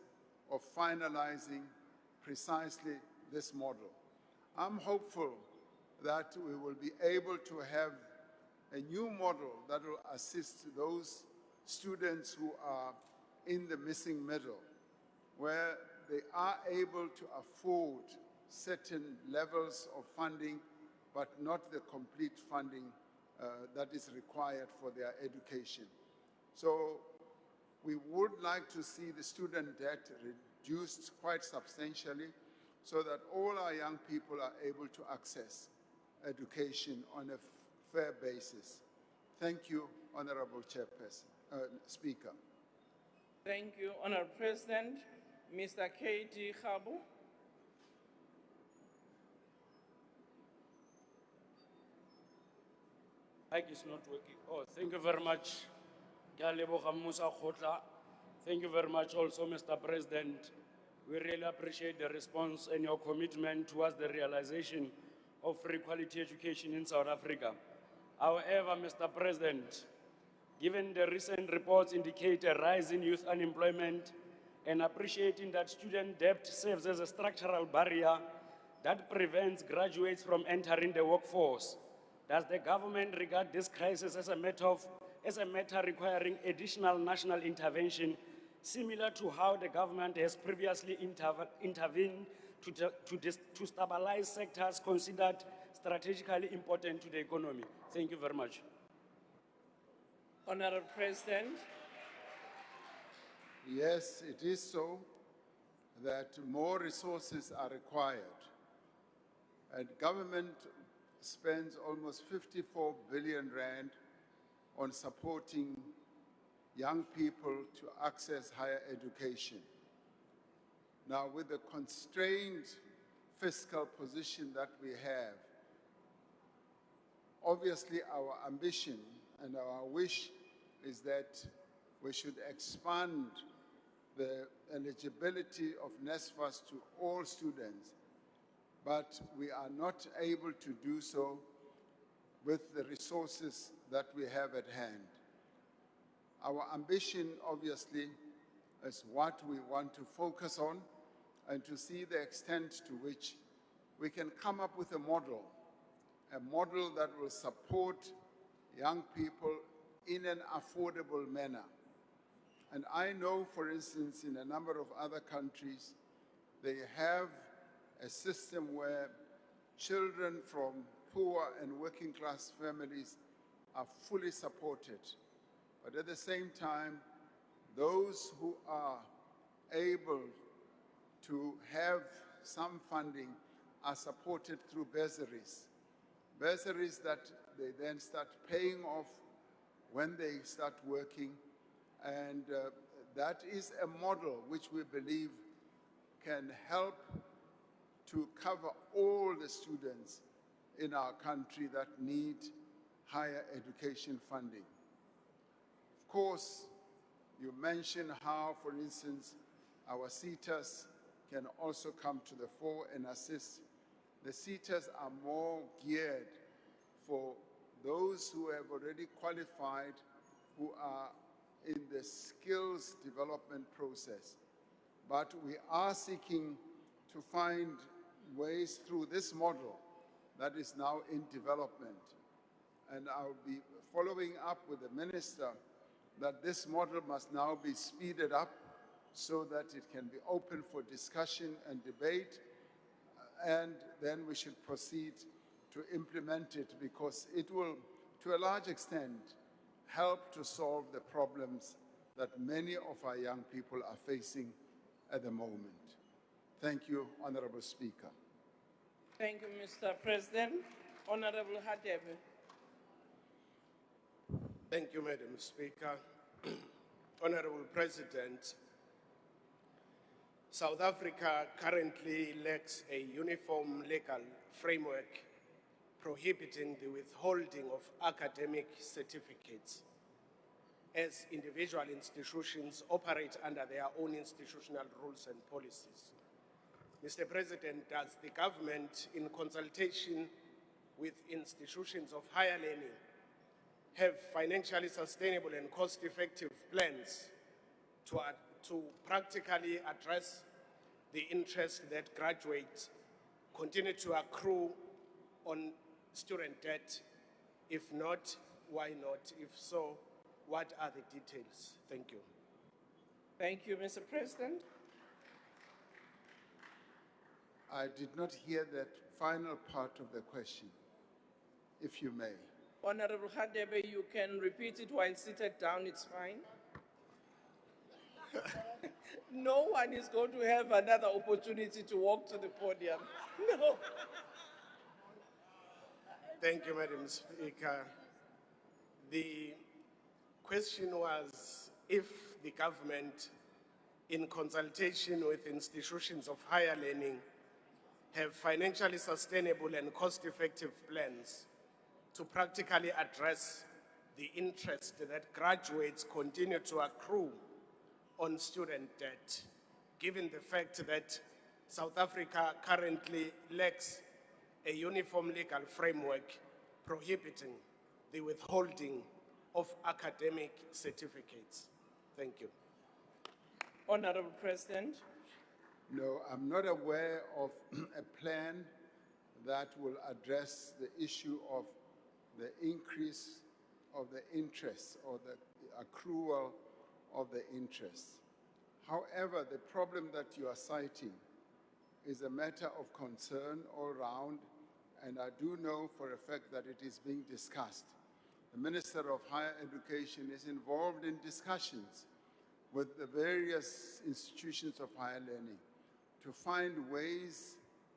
of finalizing precisely this model. I'm hopeful that we will be able to have a new model that will assist those students who are in the missing middle, where they are able to afford certain levels of funding, but not the complete funding that is required for their education. So we would like to see the student debt reduced quite substantially so that all our young people are able to access education on a fair basis. Thank you, Honorable Speaker. Thank you, Honorable President. Mr. K.D. Khabu. Mic is not working. Oh, thank you very much. Thank you very much also, Mr. President. We really appreciate the response and your commitment towards the realization of free quality education in South Africa. However, Mr. President, given the recent reports indicate a rise in youth unemployment and appreciating that student debt serves as a structural barrier that prevents graduates from entering the workforce, does the government regard this crisis as a matter requiring additional national intervention, similar to how the government has previously intervened to stabilize sectors considered strategically important to the economy? Thank you very much. Honorable President. Yes, it is so that more resources are required. And government spends almost 54 billion rand on supporting young people to access higher education. Now, with the constrained fiscal position that we have, obviously our ambition and our wish is that we should expand the eligibility of NSFAS to all students, but we are not able to do so with the resources that we have at hand. Our ambition, obviously, is what we want to focus on and to see the extent to which we can come up with a model that will support young people in an affordable manner. And I know, for instance, in a number of other countries, they have a system where children from poor and working class families are fully supported. But at the same time, those who are able to have some funding are supported through bursaries. Bursaries that they then start paying off when they start working. And that is a model which we believe can help to cover all the students in our country that need higher education funding. Of course, you mentioned how, for instance, our SETAs can also come to the fore and assist. The SETAs are more geared for those who have already qualified, who are in the skills development process. But we are seeking to find ways through this model that is now in development. And I'll be following up with the minister that this model must now be speeded up so that it can be open for discussion and debate, and then we should proceed to implement it because it will, to a large extent, help to solve the problems that many of our young people are facing at the moment. Thank you, Honorable Speaker. Thank you, Mr. President. Honorable Hadebe. Thank you, Madam Speaker. Honorable President, South Africa currently lacks a uniform legal framework prohibiting the withholding of academic certificates as individual institutions operate under their own institutional rules and policies. Mr. President, does the government, in consultation with institutions of higher learning, have financially sustainable and cost-effective plans to practically address the interest that graduates continue to accrue on student debt? If not, why not? If so, what are the details? Thank you. Thank you, Mr. President. I did not hear that final part of the question, if you may. Honorable Hadebe, you can repeat it while seated down, it's fine. No one is going to have another opportunity to walk to the podium. No. Thank you, Madam Speaker. The question was if the government, in consultation with institutions of higher learning, have financially sustainable and cost-effective plans to practically address the interest that graduates continue to accrue on student debt, given the fact that South Africa currently lacks a uniform legal framework prohibiting the withholding of academic certificates. Thank you. Honorable President. No, I'm not aware of a plan that will address the issue of the increase of the interest or the accrual of the interest. However, the problem that you are citing is a matter of concern all round, and I do know for a fact that it is being discussed. The Minister of Higher Education is involved in discussions with the various institutions of higher learning to find ways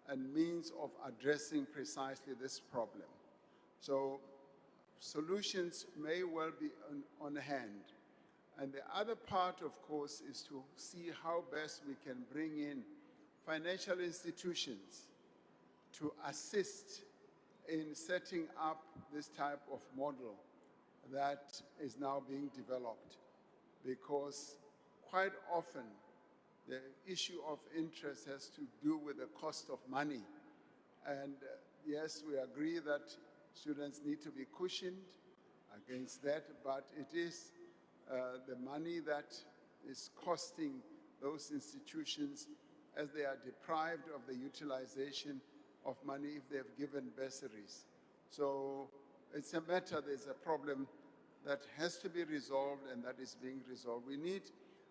and means of addressing precisely this problem. So solutions may well be on hand. And the other part, of course, is to see how best we can bring in financial institutions to assist in setting up this type of model that is now being developed. because quite often the issue of interest has to do with the cost of money. And yes, we agree that students need to be cushioned against that, but it is the money that is costing those institutions as they are deprived of the utilization of money if they've given bursaries. So it's a matter, there's a problem that has to be resolved and that is being resolved. We need,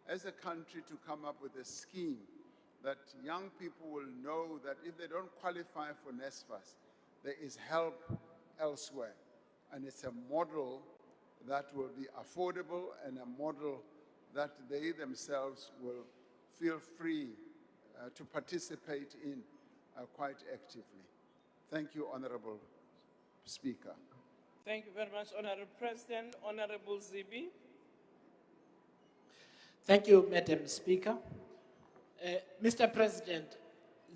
as a country, to come up with a scheme that young people will know that if they don't qualify for NSFAS, there is help elsewhere. And it's a model that will be affordable and a model that they themselves will feel free to participate in quite actively. Thank you, Honorable Speaker. Thank you very much, Honorable President. Honorable Zibi. Thank you, Madam Speaker. Mr. President,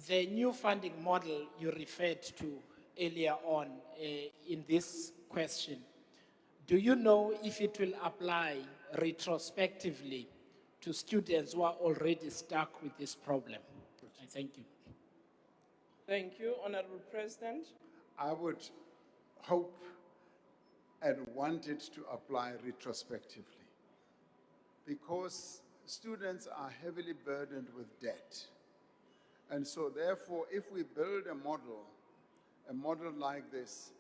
the new funding model you referred to earlier on in this question, do you know if it will apply retrospectively to students who are already stuck with this problem? Thank you. Thank you, Honorable President. I would hope and want it to apply retrospectively because students are heavily burdened with debt. And so therefore, if we build a model like this,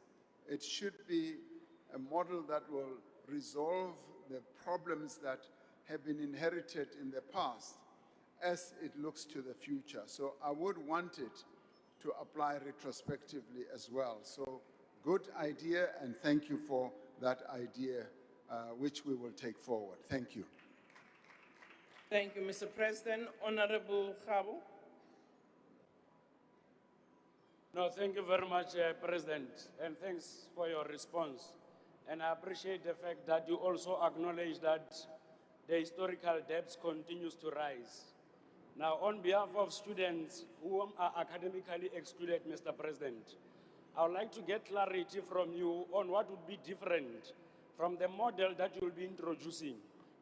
it should be a model that will resolve the problems that have been inherited in the past as it looks to the future. So I would want it to apply retrospectively as well. So good idea, and thank you for that idea, which we will take forward. Thank you. Thank you, Mr. President. Honorable Khabo. No, thank you very much, President, and thanks for your response. And I appreciate the fact that you also acknowledge that the historical debts continues to rise. Now, on behalf of students who are academically excluded, Mr. President, I would like to get clarity from you on what would be different from the model that you will be introducing.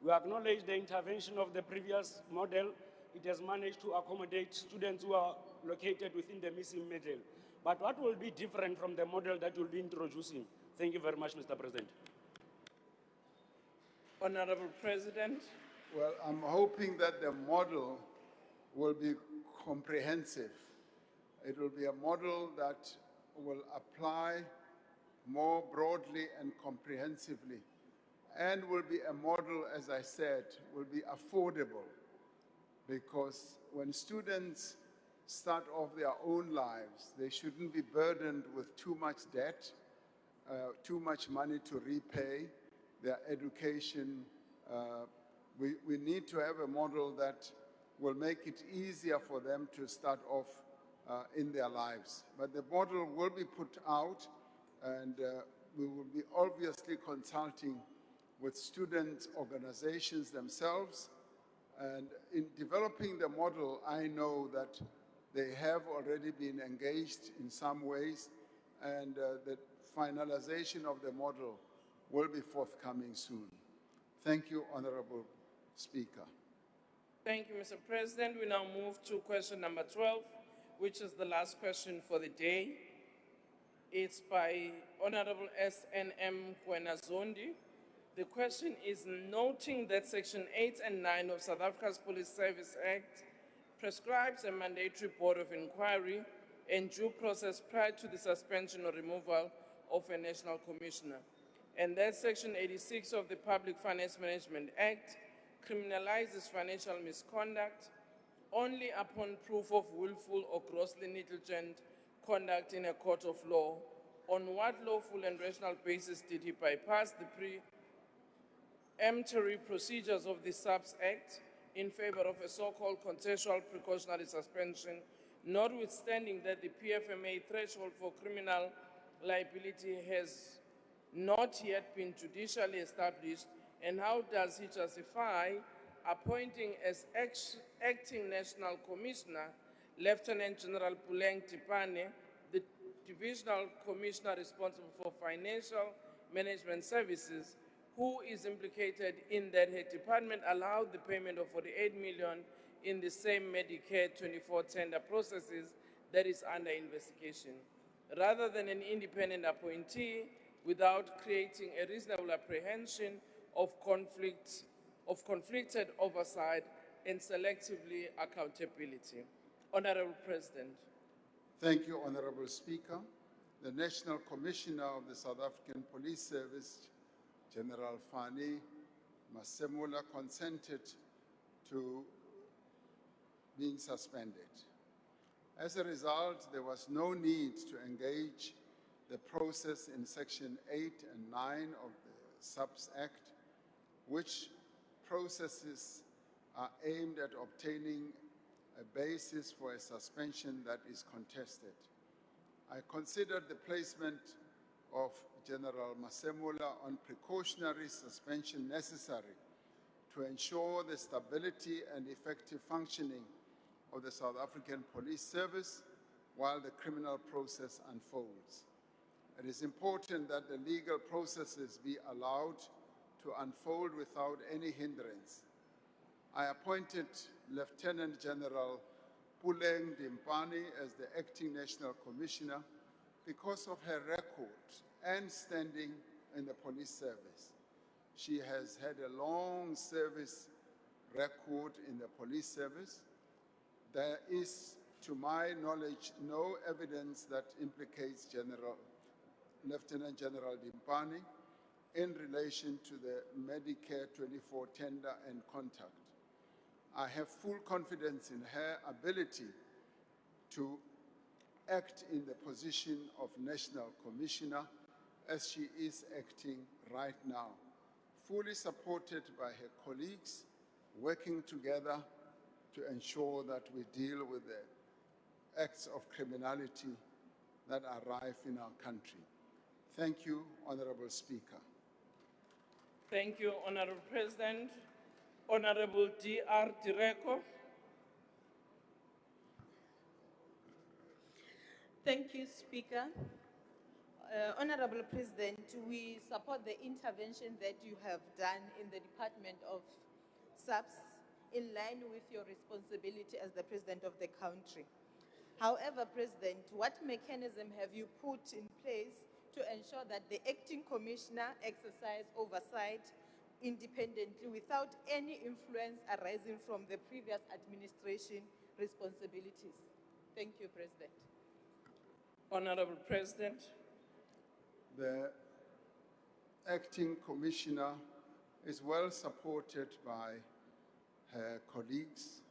We acknowledge the intervention of the previous model. It has managed to accommodate students who are located within the missing middle. But what will be different from the model that you will be introducing? Thank you very much, Mr. President. Honorable President. Well, I'm hoping that the model will be comprehensive. It will be a model that will apply more broadly and comprehensively, and will be a model, as I said, will be affordable, because when students start off their own lives, they shouldn't be burdened with too much debt, too much money to repay their education. We need to have a model that will make it easier for them to start off in their lives. But the model will be put out, and we will be obviously consulting with student organizations themselves. And in developing the model, I know that they have already been engaged in some ways, and the finalization of the model will be forthcoming soon. Thank you, Honorable Speaker. Thank you, Mr. President. We now move to question number 12, which is the last question for the day. It's by Honorable SNM Kwenazondi. The question is, noting that Section 8 and 9 of South Africa's Police Service Act prescribes a mandatory board of inquiry and due process prior to the suspension or removal of a national commissioner, and that Section 86 of the Public Finance Management Act criminalizes financial misconduct only upon proof of willful or grossly negligent conduct in a court of law. On what lawful and rational basis did he bypass the preemptory procedures of the SAPS Act in favor of a so-called contextual precautionary suspension, notwithstanding that the PFMA threshold for criminal liability has not yet been judicially established? And how does he justify appointing as acting National Commissioner Lieutenant General Puleng Tipane, the Divisional Commissioner responsible for Financial Management Services, who is implicated in that her department allowed the payment of 48 million in the same Medicare 24 tender processes that is under investigation, rather than an independent appointee without creating a reasonable apprehension of conflicted oversight and selectively accountability. Honorable President. Thank you, Honorable Speaker. The National Commissioner of the South African Police Service, General Fani Masemula, consented to being suspended. As a result, there was no need to engage the process in Section 8 and 9 of the SAPS Act, which processes are aimed at obtaining a basis for a suspension that is contested. I considered the placement of General Masemula on precautionary suspension necessary to ensure the stability and effective functioning of the South African Police Service while the criminal process unfolds. It is important that the legal processes be allowed to unfold without any hindrance. I appointed Lieutenant General Puleng Dimpani as the Acting National Commissioner because of her record and standing in the police service. She has had a long service record in the police service. There is, to my knowledge, no evidence that implicates Lieutenant General Dimpani in relation to the Medicare 24 tender and contact. I have full confidence in her ability to act in the position of National Commissioner as she is acting right now, fully supported by her colleagues, working together to ensure that we deal with the acts of criminality that are rife in our country. Thank you, Honorable Speaker. Thank you, Honorable President. Honorable D.R. Direko. Thank you, Speaker. Honorable President, we support the intervention that you have done in the Department of SAPS in line with your responsibility as the President of the country. However, President, what mechanism have you put in place to ensure that the Acting Commissioner exercise oversight independently without any influence arising from the previous administration responsibilities? Thank you, President. Honorable President. The Acting Commissioner is well supported by her colleagues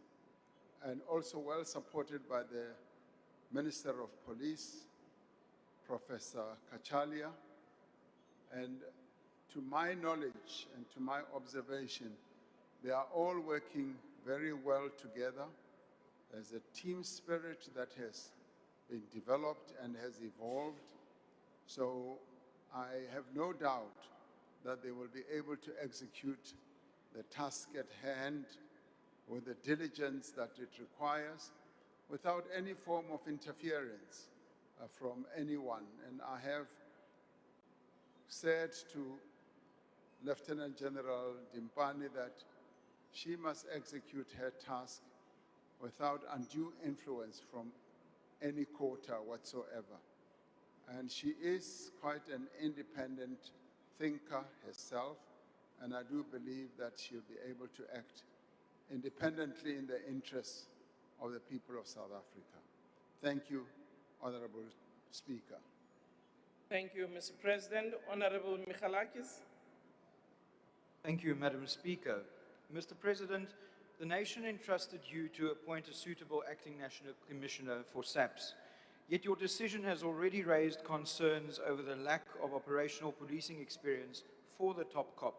and also well supported by the Minister of Police, Professor Kachalia, and to my knowledge and to my observation, they are all working very well together. There's a team spirit that has been developed and has evolved. So I have no doubt that they will be able to execute the task at hand with the diligence that it requires without any form of interference from anyone. And I have said to Lieutenant General Dimpani that she must execute her task without undue influence from any quarter whatsoever. And she is quite an independent thinker herself, and I do believe that she'll be able to act independently in the interests of the people of South Africa. Thank you, Honorable Speaker. Thank you, Mr. President. Honorable Michalakis. Thank you, Madam Speaker. Mr. President, the nation entrusted you to appoint a suitable acting national commissioner for SAPS. Yet your decision has already raised concerns over the lack of operational policing experience for the top cop.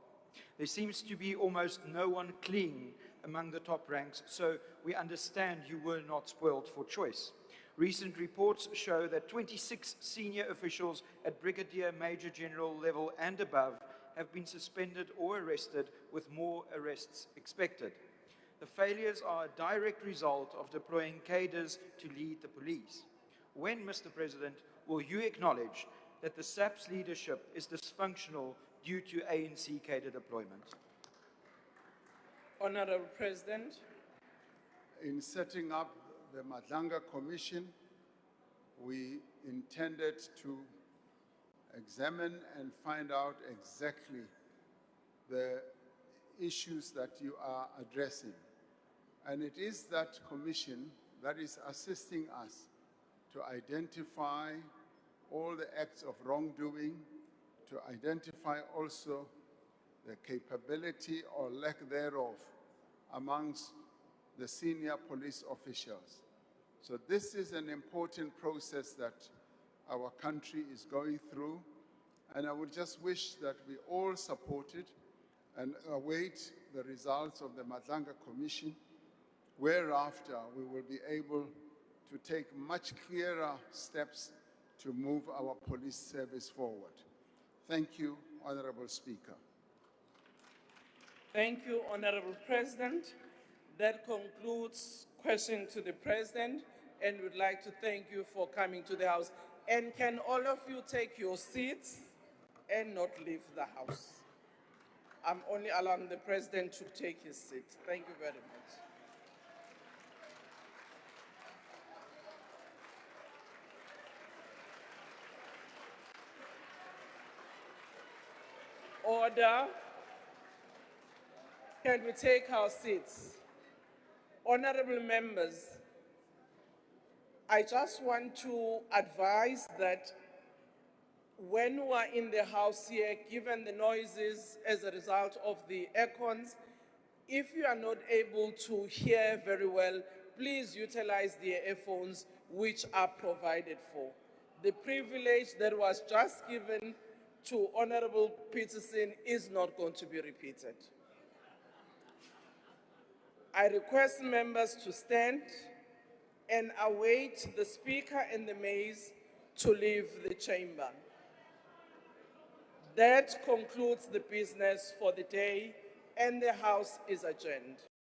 There seems to be almost no one clean among the top ranks, so we understand you were not spoiled for choice. Recent reports show that 26 senior officials at Brigadier Major General level and above have been suspended or arrested, with more arrests expected. The failures are a direct result of deploying cadres to lead the police. When, Mr. President, will you acknowledge that the SAPS leadership is dysfunctional due to ANC cadre deployment? Honorable President, In setting up the Madlanga Commission, we intended to examine and find out exactly the issues that you are addressing. And it is that commission that is assisting us to identify all the acts of wrongdoing, to identify also the capability or lack thereof amongst the senior police officials. So this is an important process that our country is going through, and I would just wish that we all support it and await the results of the Madlanga Commission, whereafter we will be able to take much clearer steps to move our police service forward. Thank you, Honorable Speaker. thank you, Honorable President. That concludes questions to the President, and we'd like to thank you for coming to the House. And can all of you take your seats and not leave the House? I'm only allowing the President to take his seat. Thank you very much. Order. Can we take our seats? Honorable members, I just want to advise that when we are in the House here, given the noises as a result of the aircons, if you are not able to hear very well, please utilize the earphones which are provided for. The privilege that was just given to Honorable Peterson is not going to be repeated. I request members to stand and await the Speaker and the Mays to leave the chamber. That concludes the business for the day, and the House is adjourned.